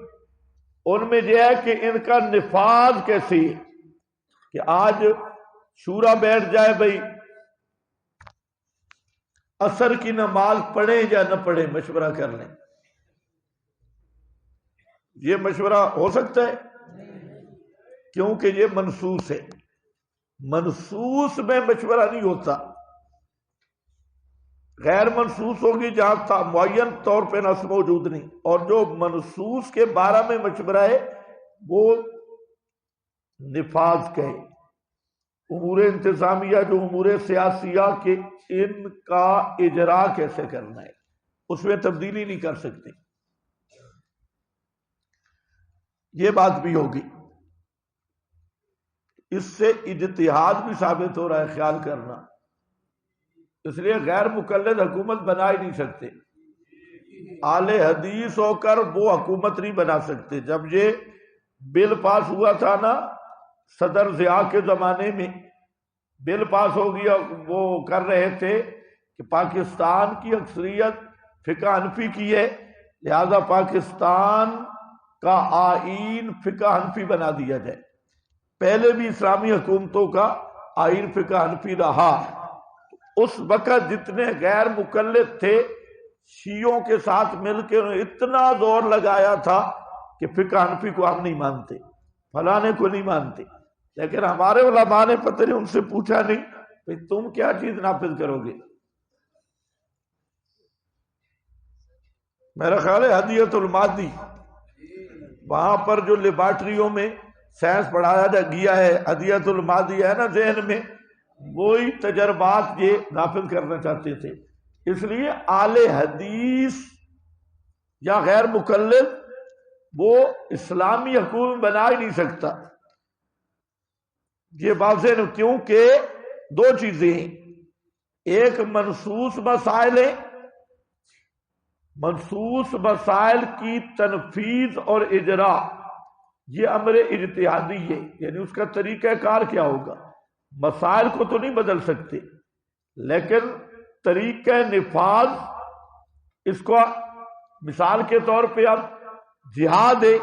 ان میں یہ ہے کہ ان کا نفاذ کیسے ہے، کہ آج شورا بیٹھ جائے بھئی عصر کی نماز پڑھیں یا نہ پڑھیں، مشورہ کر لیں، یہ مشورہ ہو سکتا ہے؟ کیونکہ یہ منصوص ہے۔ منصوص میں مشورہ نہیں ہوتا، غیر منصوص ہوگی جہاں تھا معین طور پہ نص موجود نہیں، اور جو منصوص کے بارے میں مشورہ ہے وہ نفاذ کے امور انتظامیہ، جو امور سیاسیہ کے ان کا اجرا کیسے کرنا ہے، اس میں تبدیلی نہیں کر سکتے، یہ بات بھی ہوگی۔ اس سے اجتہاد بھی ثابت ہو رہا ہے، خیال کرنا، اس لیے غیر مقلد حکومت بنا ہی نہیں سکتے، اہل حدیث ہو کر وہ حکومت نہیں بنا سکتے۔ جب یہ بل پاس ہوا تھا نا صدر ضیاء کے زمانے میں، بل پاس ہو گیا، وہ کر رہے تھے کہ پاکستان کی اکثریت فقہ حنفی کی ہے، لہذا پاکستان کا آئین فقہ حنفی بنا دیا جائے۔ پہلے بھی اسلامی حکومتوں کا آئین فقہ حنفی رہا، اس وقت جتنے غیر مقلد تھے شیعوں کے ساتھ مل کے انہوں نے اتنا زور لگایا تھا کہ فقہ حنفی کو ہم نہیں مانتے، فلانے کو نہیں مانتے، لیکن ہمارے علماء نے پتہ نہیں ان سے پوچھا نہیں کہ تم کیا چیز نافذ کرو گے۔ میرا خیال ہے ہدیۃ المادی، وہاں پر جو لیبارٹریوں میں سائنس پڑھایا گیا ہے، ہدیۃ المادی ہے نا ذہن میں، وہی تجربات یہ نافذ کرنا چاہتے تھے۔ اس لیے اہل حدیث یا غیر مقلد وہ اسلامی حکومت بنا ہی نہیں سکتا، یہ واضح ہے، کیونکہ دو چیزیں ہیں، ایک منصوص مسائل ہیں، منصوص مسائل کی تنفیذ اور اجرا یہ امر اجتہادی ہے، یعنی اس کا طریقہ کار کیا ہوگا، مسائل کو تو نہیں بدل سکتے لیکن طریقہ نفاذ، اس کو مثال کے طور پہ اب جہاد ہے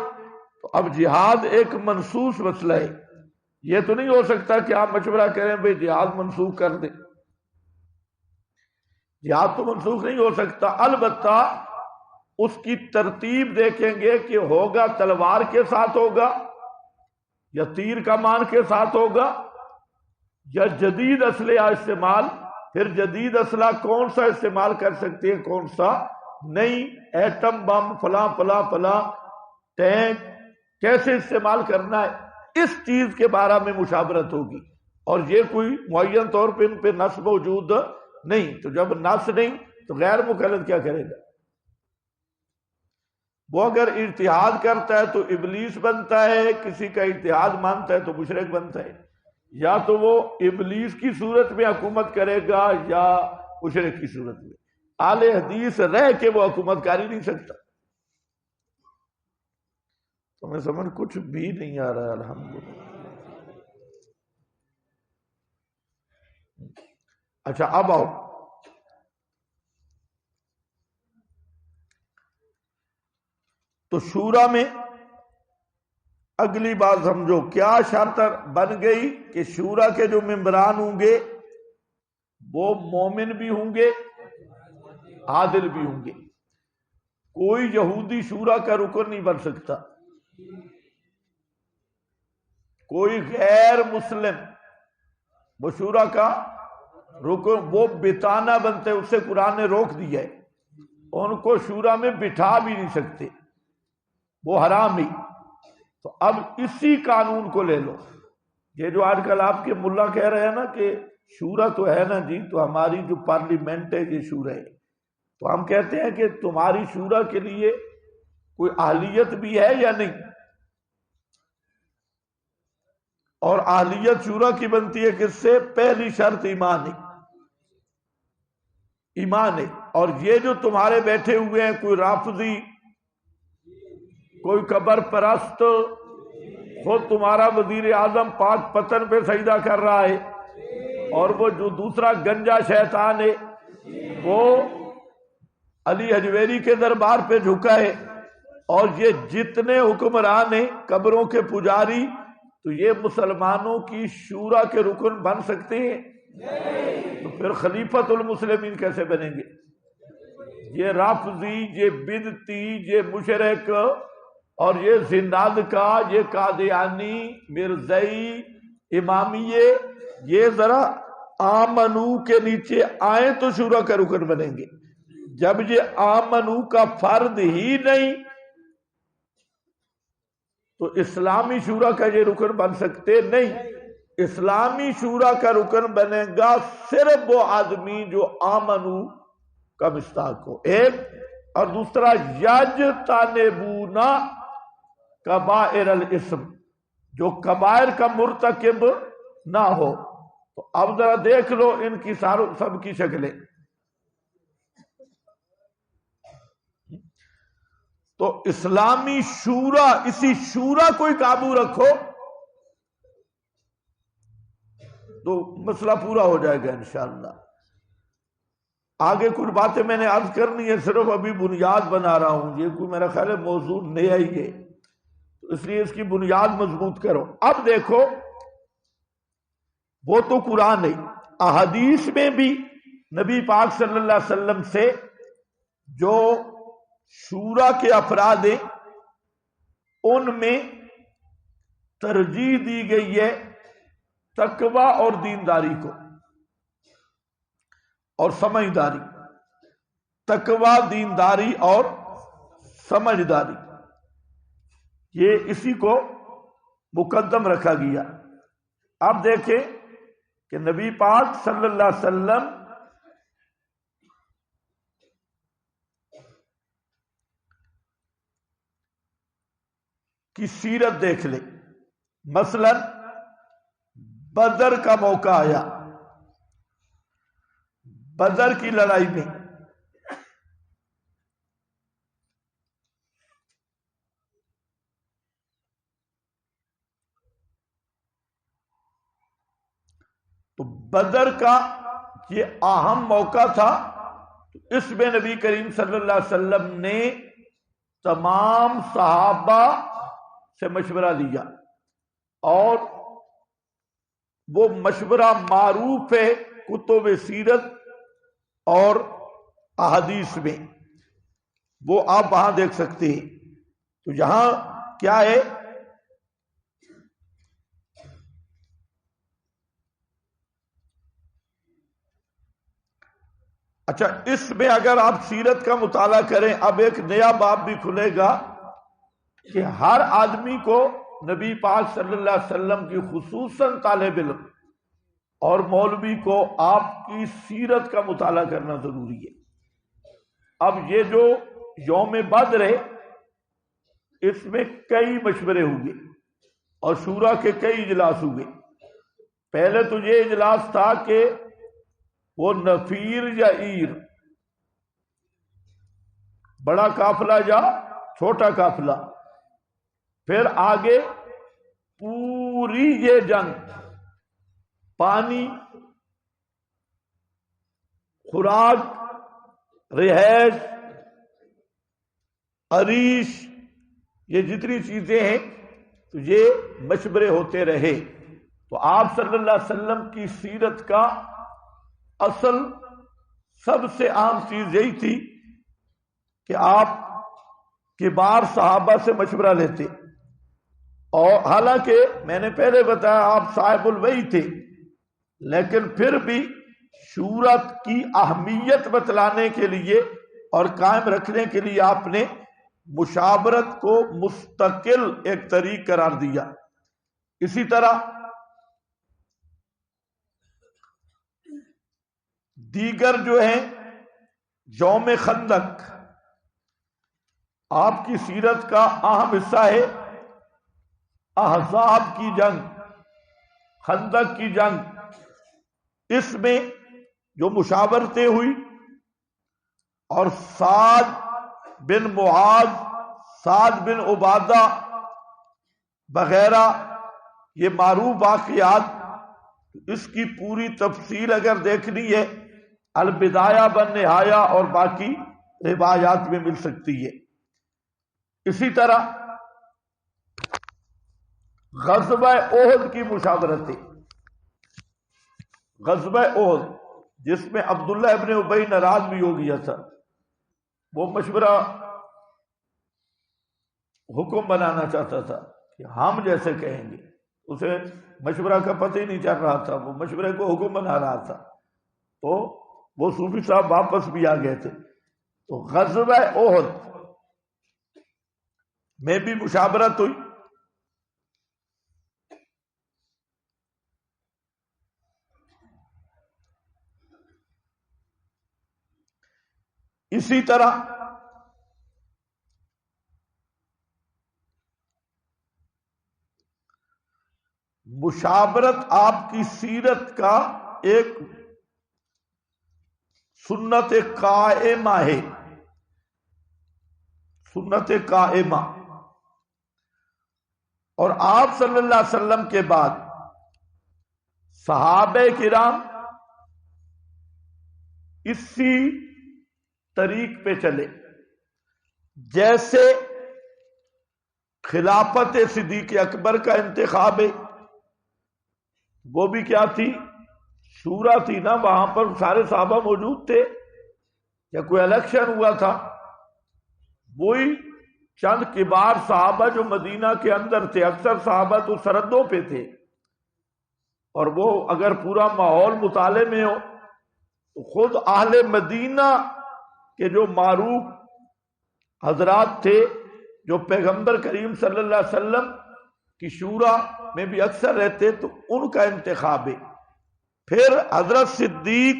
تو اب جہاد ایک منصوص مسئلہ ہے، یہ تو نہیں ہو سکتا کہ آپ مشورہ کریں بھئی جہاد منسوخ کر دیں، جہاد تو منسوخ نہیں ہو سکتا، البتہ اس کی ترتیب دیکھیں گے کہ ہوگا تلوار کے ساتھ ہوگا یا تیر کمان کے ساتھ ہوگا یا جدید اسلحہ استعمال، پھر جدید اسلحہ کون سا استعمال کر سکتے ہیں کون سا نہیں، ایٹم بم فلاں فلاں فلاں ٹینک کیسے استعمال کرنا ہے، اس چیز کے بارے میں مشاورت ہوگی، اور یہ کوئی معین طور پہ ان پہ نص موجود نہیں، تو جب نص نہیں تو غیر مقلد کیا کرے گا؟ وہ اگر اجتہاد کرتا ہے تو ابلیس بنتا ہے، کسی کا اجتہاد مانتا ہے تو مشرک بنتا ہے، یا تو وہ ابلیس کی صورت میں حکومت کرے گا یا مشرک کی صورت میں، اہل حدیث رہ کے وہ حکومت کاری نہیں سکتا۔ تمہیں سمجھ کچھ بھی نہیں آ رہا ہے الحمدللہ۔ اچھا اب آؤ، تو شورا میں اگلی بات سمجھو، کیا شرط بن گئی کہ شورا کے جو ممبران ہوں گے وہ مومن بھی ہوں گے، عادل بھی ہوں گے. کوئی یہودی شورا کا رکن نہیں بن سکتا، کوئی غیر مسلم وہ شورا کا رکن، وہ بتانا بنتے، اسے قرآن نے روک دیا ہے، ان کو شورا میں بٹھا بھی نہیں سکتے، وہ حرام ہی. تو اب اسی قانون کو لے لو، یہ جو آج کل آپ کے ملا کہہ رہے ہیں نا کہ شورا تو ہے نا جی، تو ہماری جو پارلیمنٹ ہے یہ شورا ہے، تو ہم کہتے ہیں کہ تمہاری شورا کے لیے کوئی اہلیت بھی ہے یا نہیں؟ اور اہلیت شورا کی بنتی ہے کس سے؟ پہلی شرط ایمان ہے، ایمان ہے. اور یہ جو تمہارے بیٹھے ہوئے ہیں، کوئی رافضی، کوئی قبر پرست، خود تمہارا وزیر اعظم پاک پتن پہ سجدہ کر رہا ہے، اور وہ جو دوسرا گنجا شیطان ہے وہ علی حجویری کے دربار پہ جھکا ہے، اور یہ جتنے حکمران ہیں قبروں کے پجاری، تو یہ مسلمانوں کی شورا کے رکن بن سکتے ہیں؟ تو پھر خلیفۃ المسلمین کیسے بنیں گے؟ یہ رافضی، یہ بدعتی، یہ مشرک، اور یہ زنداد کا، یہ قادیانی، مرزائی، امامیے، یہ ذرا آمنو کے نیچے آئیں تو شورا کا رکن بنیں گے. جب یہ آمنو کا فرد ہی نہیں تو اسلامی شورا کا یہ رکن بن سکتے نہیں. اسلامی شورا کا رکن بنے گا صرف وہ آدمی جو آمنو کا مستحق ہو، ایک، اور دوسرا یجتنبون کبائر الاسم، جو کبائر کا مرتکب نہ ہو. تو اب ذرا دیکھ لو ان کی سب کی شکلیں. تو اسلامی شورا، اسی شورا کو ہی قابو رکھو تو مسئلہ پورا ہو جائے گا انشاءاللہ. آگے کچھ باتیں میں نے عرض کرنی ہے، صرف ابھی بنیاد بنا رہا ہوں، یہ کوئی میرا خیال ہے موضوع نیا ہی ہے، تو اس لیے اس کی بنیاد مضبوط کرو. اب دیکھو، وہ تو قرآن ہے، احادیث میں بھی نبی پاک صلی اللہ علیہ وسلم سے جو شورا کے افراد ہیں ان میں ترجیح دی گئی ہے تقوی اور دینداری کو، اور سمجھداری. تقوی، دینداری اور سمجھداری، یہ اسی کو مقدم رکھا گیا. اب دیکھیں کہ نبی پاک صلی اللہ علیہ وسلم کی سیرت دیکھ لیں. مثلا بدر کا موقع آیا، بدر کی لڑائی میں تو بدر کا یہ اہم موقع تھا. اس میں نبی کریم صلی اللہ علیہ وسلم نے تمام صحابہ سے مشورہ لیا، اور وہ مشورہ معروف ہے کتب سیرت اور احادیث میں، وہ آپ وہاں دیکھ سکتے ہیں. تو یہاں کیا ہے؟ اچھا، اس میں اگر آپ سیرت کا مطالعہ کریں، اب ایک نیا باب بھی کھلے گا کہ ہر آدمی کو نبی پاک صلی اللہ علیہ وسلم کی، خصوصاً طالب علم اور مولوی کو، آپ کی سیرت کا مطالعہ کرنا ضروری ہے. اب یہ جو یوم بدر ہے اس میں کئی مشورے ہوئے اور شورا کے کئی اجلاس ہوئے. پہلے تو یہ اجلاس تھا کہ وہ نفیر یا عیر، بڑا قافلہ یا چھوٹا قافلہ، پھر آگے پوری یہ جنگ، پانی خوراک، رہائش، عریش، یہ جتنی چیزیں ہیں تو یہ مشورے ہوتے رہے۔ تو آپ صلی اللہ علیہ وسلم کی سیرت کا اصل سب سے عام چیز یہی تھی کہ آپ کبار صحابہ سے مشورہ لیتے، اور حالانکہ میں نے پہلے بتایا آپ صاحب الوحی تھے، لیکن پھر بھی شورت کی اہمیت بتلانے کے لیے اور قائم رکھنے کے لیے آپ نے مشاورت کو مستقل ایک طریق قرار دیا۔ اسی طرح دیگر جو ہیں یوم خندق آپ کی سیرت کا اہم حصہ ہے۔ احزاب کی جنگ، خندق کی جنگ، اس میں جو مشاورتیں ہوئی اور سعد بن معاذ، سعد بن عبادہ وغیرہ یہ معروف واقعات، اس کی پوری تفصیل اگر دیکھنی ہے البدایہ والنہایہ اور باقی روایات میں مل سکتی ہے۔ اسی طرح غزوہ احد کی مشاورتیں، غزوہ احد جس میں عبداللہ ابن ابی ناراض بھی ہو گیا تھا، وہ مشورہ حکم بنانا چاہتا تھا کہ ہم جیسے کہیں گے، اسے مشورہ کا پتہ ہی نہیں چل رہا تھا، وہ مشورے کو حکم بنا رہا تھا، تو وہ صوفی صاحب واپس بھی آ گئے تھے۔ تو غزوہ احد میں بھی مشاورت ہوئی۔ اسی طرح مشاورت آپ کی سیرت کا ایک سنت قائمہ ہے، سنت قائمہ، اور آپ صلی اللہ علیہ وسلم کے بعد صحابہ کرام اسی طریق پہ چلے۔ جیسے خلافت صدیق اکبر کا انتخاب ہے، وہ بھی کیا تھی؟ شورا تھی نا، وہاں پر سارے صحابہ موجود تھے، یا کوئی الیکشن ہوا تھا؟ وہی چند کبار صحابہ جو مدینہ کے اندر تھے، اکثر صحابہ تو سرحدوں پہ تھے، اور وہ اگر پورا ماحول مطالعے میں ہو تو خود اہل مدینہ کہ جو معروف حضرات تھے، جو پیغمبر کریم صلی اللہ علیہ وسلم کی شورا میں بھی اکثر رہتے، تو ان کا انتخاب ہے۔ پھر حضرت صدیق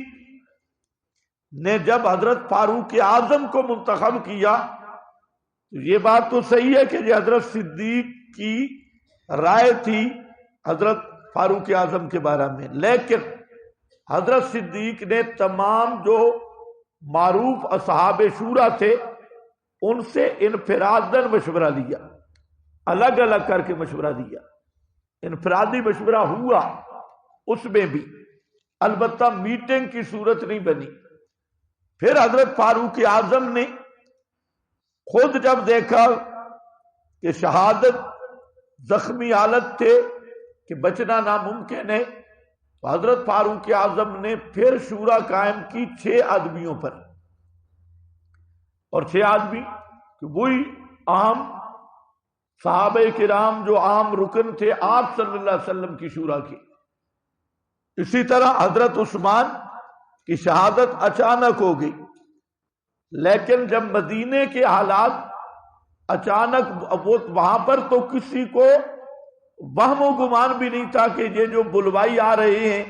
نے جب حضرت فاروق اعظم کو منتخب کیا، تو یہ بات تو صحیح ہے کہ یہ حضرت صدیق کی رائے تھی حضرت فاروق اعظم کے بارے میں، لیکن حضرت صدیق نے تمام جو معروف اصحاب شورا تھے ان سے انفراداً مشورہ لیا، الگ الگ کر کے مشورہ دیا، انفرادی مشورہ ہوا اس میں بھی، البتہ میٹنگ کی صورت نہیں بنی۔ پھر حضرت فاروق اعظم نے خود جب دیکھا کہ شہادت زخمی حالت تھے کہ بچنا ناممکن ہے، تو حضرت فاروق اعظم نے پھر شورا قائم کی 6 آدمیوں پر، اور 6 آدمی کہ وہی عام صحابہ کرام جو عام رکن تھے آپ صلی اللہ علیہ وسلم کی شورا کی۔ اسی طرح حضرت عثمان کی شہادت اچانک ہو گئی، لیکن جب مدینے کے حالات اچانک، وہاں پر تو کسی کو وہم و گمان بھی نہیں تھا کہ یہ جو بلوائی آ رہے ہیں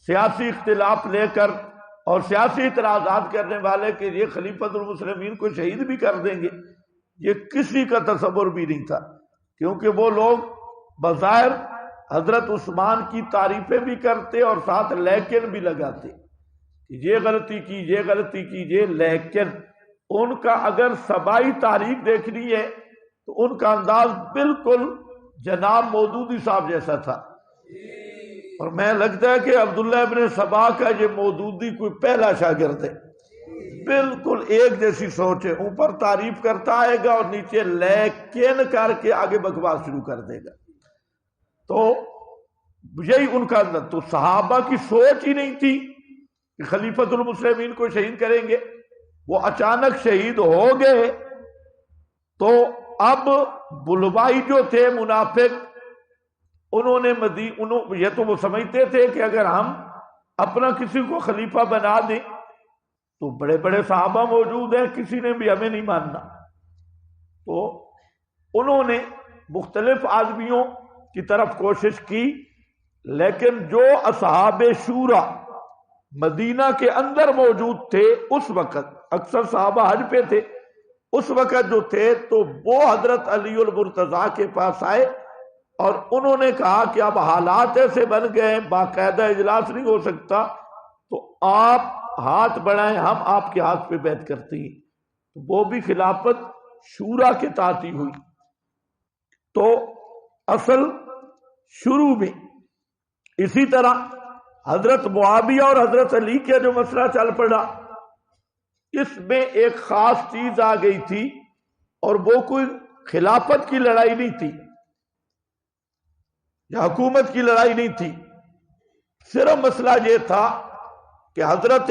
سیاسی اختلاف لے کر اور سیاسی اعتراضات کرنے والے کہ یہ خلیفۃ المسلمین کو شہید بھی کر دیں گے، یہ کسی کا تصور بھی نہیں تھا، کیونکہ وہ لوگ بظاہر حضرت عثمان کی تعریفیں بھی کرتے اور ساتھ لیکن بھی لگاتے کہ یہ غلطی کی، یہ غلطی کیجیے، لیکن ان کا اگر سبائی تاریخ دیکھنی ہے تو ان کا انداز بالکل جناب مودودی صاحب جیسا تھا اور میں لگتا ہے کہ عبداللہ ابن سبا کا یہ مودودی کوئی پہلا شاگرد ہے، بالکل ایک جیسی سوچ ہے، اوپر تعریف کرتا آئے گا اور نیچے لیکن کر کے آگے بکواس شروع کر دے گا۔ تو یہی ان کا اندر، تو صحابہ کی سوچ ہی نہیں تھی کہ خلیفۃ المسلمین کو شہید کریں گے، وہ اچانک شہید ہو گئے۔ تو اب بلوائی جو تھے منافق، انہوں نے یہ تو وہ سمجھتے تھے کہ اگر ہم اپنا کسی کو خلیفہ بنا دیں تو بڑے بڑے صحابہ موجود ہیں، کسی نے بھی ہمیں نہیں ماننا۔ تو انہوں نے مختلف آدمیوں کی طرف کوشش کی، لیکن جو اصحاب شورا مدینہ کے اندر موجود تھے اس وقت، اکثر صحابہ حج پہ تھے، اس وقت جو تھے تو وہ حضرت علی المرتضیٰ کے پاس آئے اور انہوں نے کہا کہ اب حالات ایسے بن گئے، باقاعدہ اجلاس نہیں ہو سکتا، تو آپ ہاتھ بڑھائیں، ہم آپ کے ہاتھ پہ بیعت کرتے ہیں۔ وہ بھی خلافت شورا کے تحت ہی ہوئی۔ تو اصل شروع میں اسی طرح حضرت معاویہ اور حضرت علی کا جو مسئلہ چل پڑا، اس میں ایک خاص چیز آ گئی تھی، اور وہ کوئی خلافت کی لڑائی نہیں تھی یا حکومت کی لڑائی نہیں تھی، صرف مسئلہ یہ تھا کہ حضرت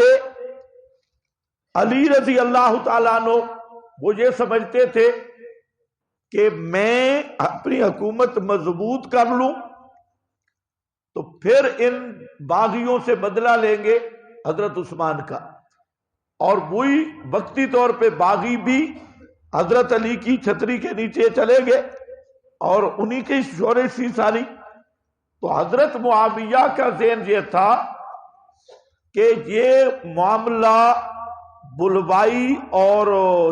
علی رضی اللہ تعالیٰ عنہ وہ یہ سمجھتے تھے کہ میں اپنی حکومت مضبوط کر لوں تو پھر ان باغیوں سے بدلہ لیں گے حضرت عثمان کا، اور وہی وقتی طور پہ باغی بھی حضرت علی کی چھتری کے نیچے چلے گئے اور انہی کی شورش تھی ساری۔ تو حضرت معاویہ کا ذہن یہ تھا کہ یہ معاملہ بلوائی اور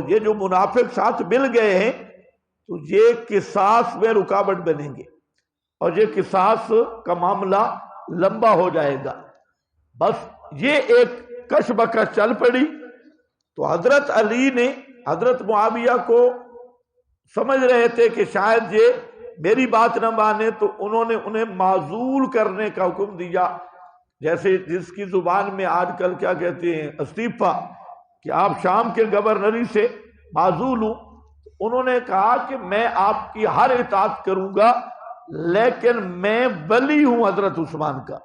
یہ جو منافق ساتھ مل گئے ہیں تو یہ قصاص میں رکاوٹ بنیں گے اور یہ قصاص کا معاملہ لمبا ہو جائے گا۔ بس یہ ایک کش بکش چل پڑی۔ تو حضرت علی نے حضرت معاویہ کو سمجھ رہے تھے کہ شاید یہ میری بات نہ مانے، تو انہوں نے انہیں معزول کرنے کا حکم دیا، جیسے جس کی زبان میں آج کل کیا کہتے ہیں استعفیٰ، کہ آپ شام کے گورنری سے معزول ہوں۔ انہوں نے کہا کہ میں آپ کی ہر اطاعت کروں گا، لیکن میں ولی ہوں حضرت عثمان کا،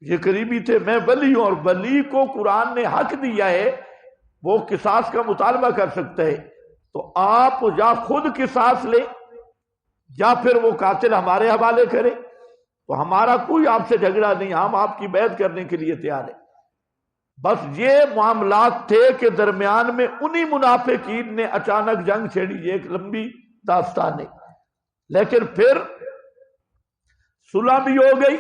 یہ قریبی تھے، میں ولی ہوں، اور ولی کو قرآن نے حق دیا ہے، وہ قصاص کا مطالبہ کر سکتا ہے، تو آپ یا خود قصاص لیں یا پھر وہ قاتل ہمارے حوالے کرے، تو ہمارا کوئی آپ سے جھگڑا نہیں، ہم آپ کی بیعت کرنے کے لیے تیار ہیں۔ بس یہ معاملات تھے کہ درمیان میں انہی منافقین نے اچانک جنگ چھیڑی، یہ ایک لمبی داستان ہے، لیکن پھر صلح بھی ہو گئی۔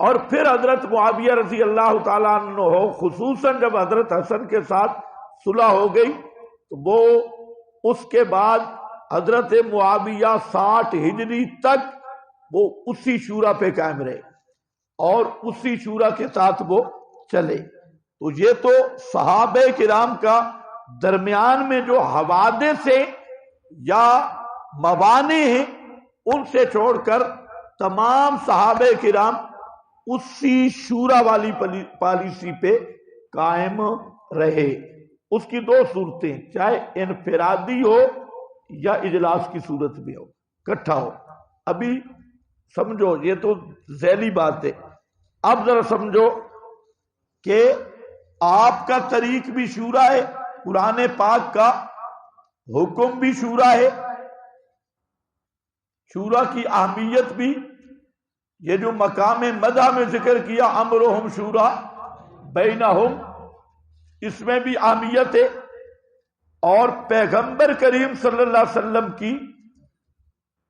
اور پھر حضرت معاویہ رضی اللہ تعالیٰ عنہ خصوصاً جب حضرت حسن کے ساتھ صلح ہو گئی تو وہ اس کے بعد حضرت معاویہ 60 ہجری تک وہ اسی شورا پہ قائم رہے اور اسی شورا کے ساتھ وہ چلے۔ تو یہ تو صحابہ کرام کا درمیان میں جو حوادث ہیں یا موانع ہیں ان سے چھوڑ کر تمام صحابہ کرام اسی شورا والی پالیسی پہ قائم رہے۔ اس کی دو صورتیں، چاہے انفرادی ہو یا اجلاس کی صورت میں ہو، اکٹھا ہو۔ ابھی سمجھو، یہ تو ذیلی بات ہے، اب ذرا سمجھو کہ آپ کا طریق بھی شورا ہے، قرآن پاک کا حکم بھی شورا ہے، شورا کی اہمیت بھی، یہ جو مقام مدح میں ذکر کیا امرہم شورا بینہم، اس میں بھی اہمیت ہے، اور پیغمبر کریم صلی اللہ علیہ وسلم کی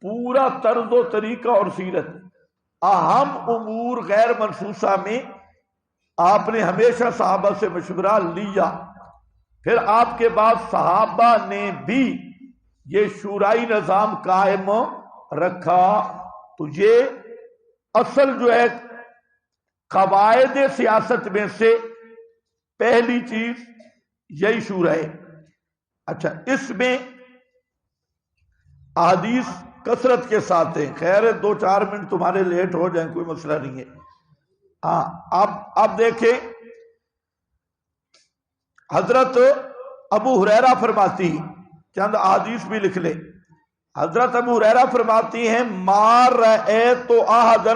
پورا طرز و طریقہ اور سیرت، اہم امور غیر منصوصہ میں آپ نے ہمیشہ صحابہ سے مشورہ لیا۔ پھر آپ کے بعد صحابہ نے بھی یہ شورائی نظام قائم رکھا۔ تو یہ اصل جو ہے قواعد سیاست میں سے پہلی چیز یہی شورا ہے۔ اچھا، اس میں احادیث کثرت کے ساتھ ہیں. خیر ہے 2-4 منٹ تمہارے لیٹ ہو جائیں کوئی مسئلہ نہیں ہے. ہاں اب دیکھیں حضرت ابو ہریرہ فرماتی، چند احادیث بھی لکھ لیں. حضرت ابو ہریرہ فرماتی ہیں ما رأیت احدا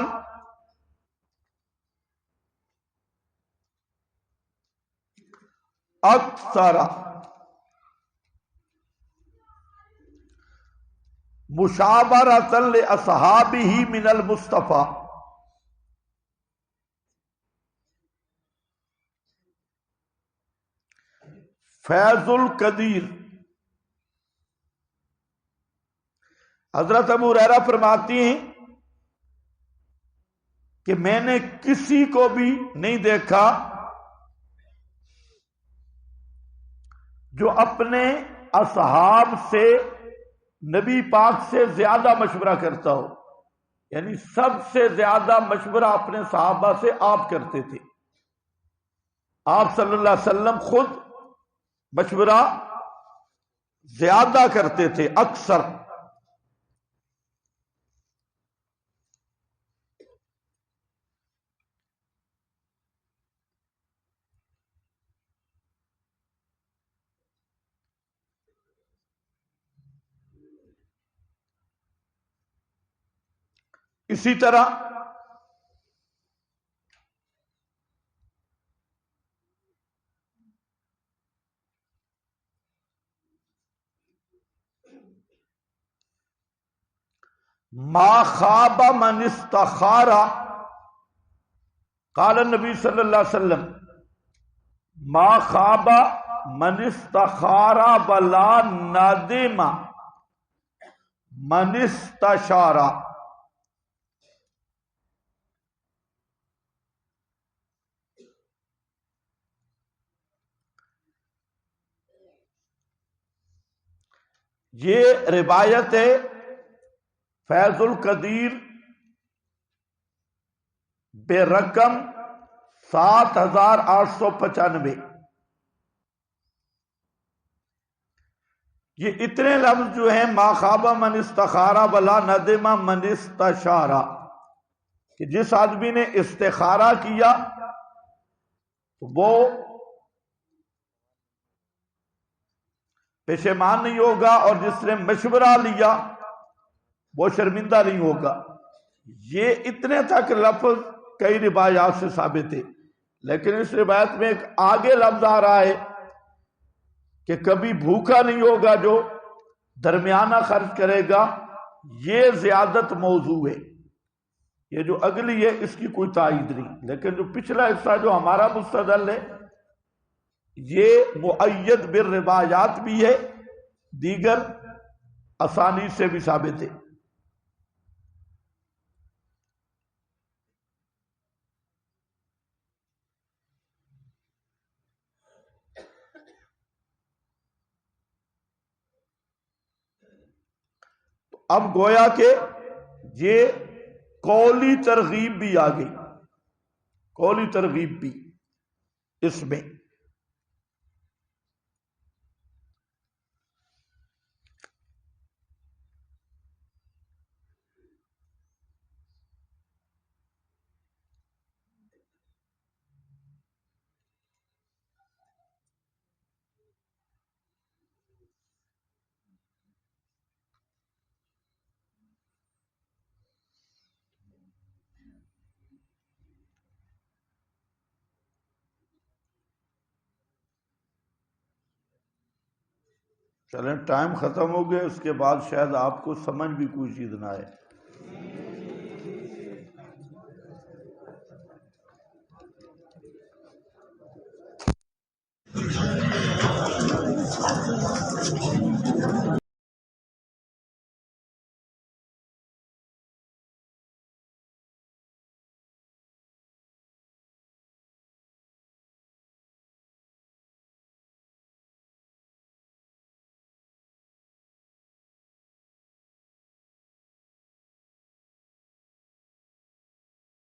اکثر مشابرۃ لاصحابہ من المصطفیٰ. فیض القدیر. حضرت ابو ہریرہ فرماتی ہیں کہ میں نے کسی کو بھی نہیں دیکھا جو اپنے اصحاب سے نبی پاک سے زیادہ مشورہ کرتا ہو. یعنی سب سے زیادہ مشورہ اپنے صحابہ سے آپ کرتے تھے. آپ صلی اللہ علیہ وسلم خود مشورہ زیادہ کرتے تھے، اکثر. اسی طرح ما خواب من استخار، قال النبی صلی اللہ علیہ وسلم ما خواب من استخار ولا ندم من استشار. یہ روایت ہے فیض القدیر بے رقم 7895. یہ اتنے لفظ جو ہیں ما خواب من استخارہ ولا ندم من استشارہ، کہ جس آدمی نے استخارہ کیا وہ پشیمان نہیں ہوگا، اور جس نے مشورہ لیا وہ شرمندہ نہیں ہوگا. یہ اتنے تک لفظ کئی روایات سے ثابت ہے. لیکن اس روایت میں ایک آگے لفظ آ رہا ہے کہ کبھی بھوکا نہیں ہوگا جو درمیانہ خرچ کرے گا. یہ زیادت موضوع ہے. یہ جو اگلی ہے اس کی کوئی تائید نہیں، لیکن جو پچھلا حصہ جو ہمارا مستدل ہے یہ مؤید بالروایات بھی ہے، دیگر اسانید سے بھی ثابت ہے. اب گویا کہ یہ قولی ترغیب بھی آ گئی، قولی ترغیب بھی اس میں. چلیں ٹائم ختم ہو گیا، اس کے بعد شاید آپ کو سمجھ بھی کوئی چیز نہ آئے.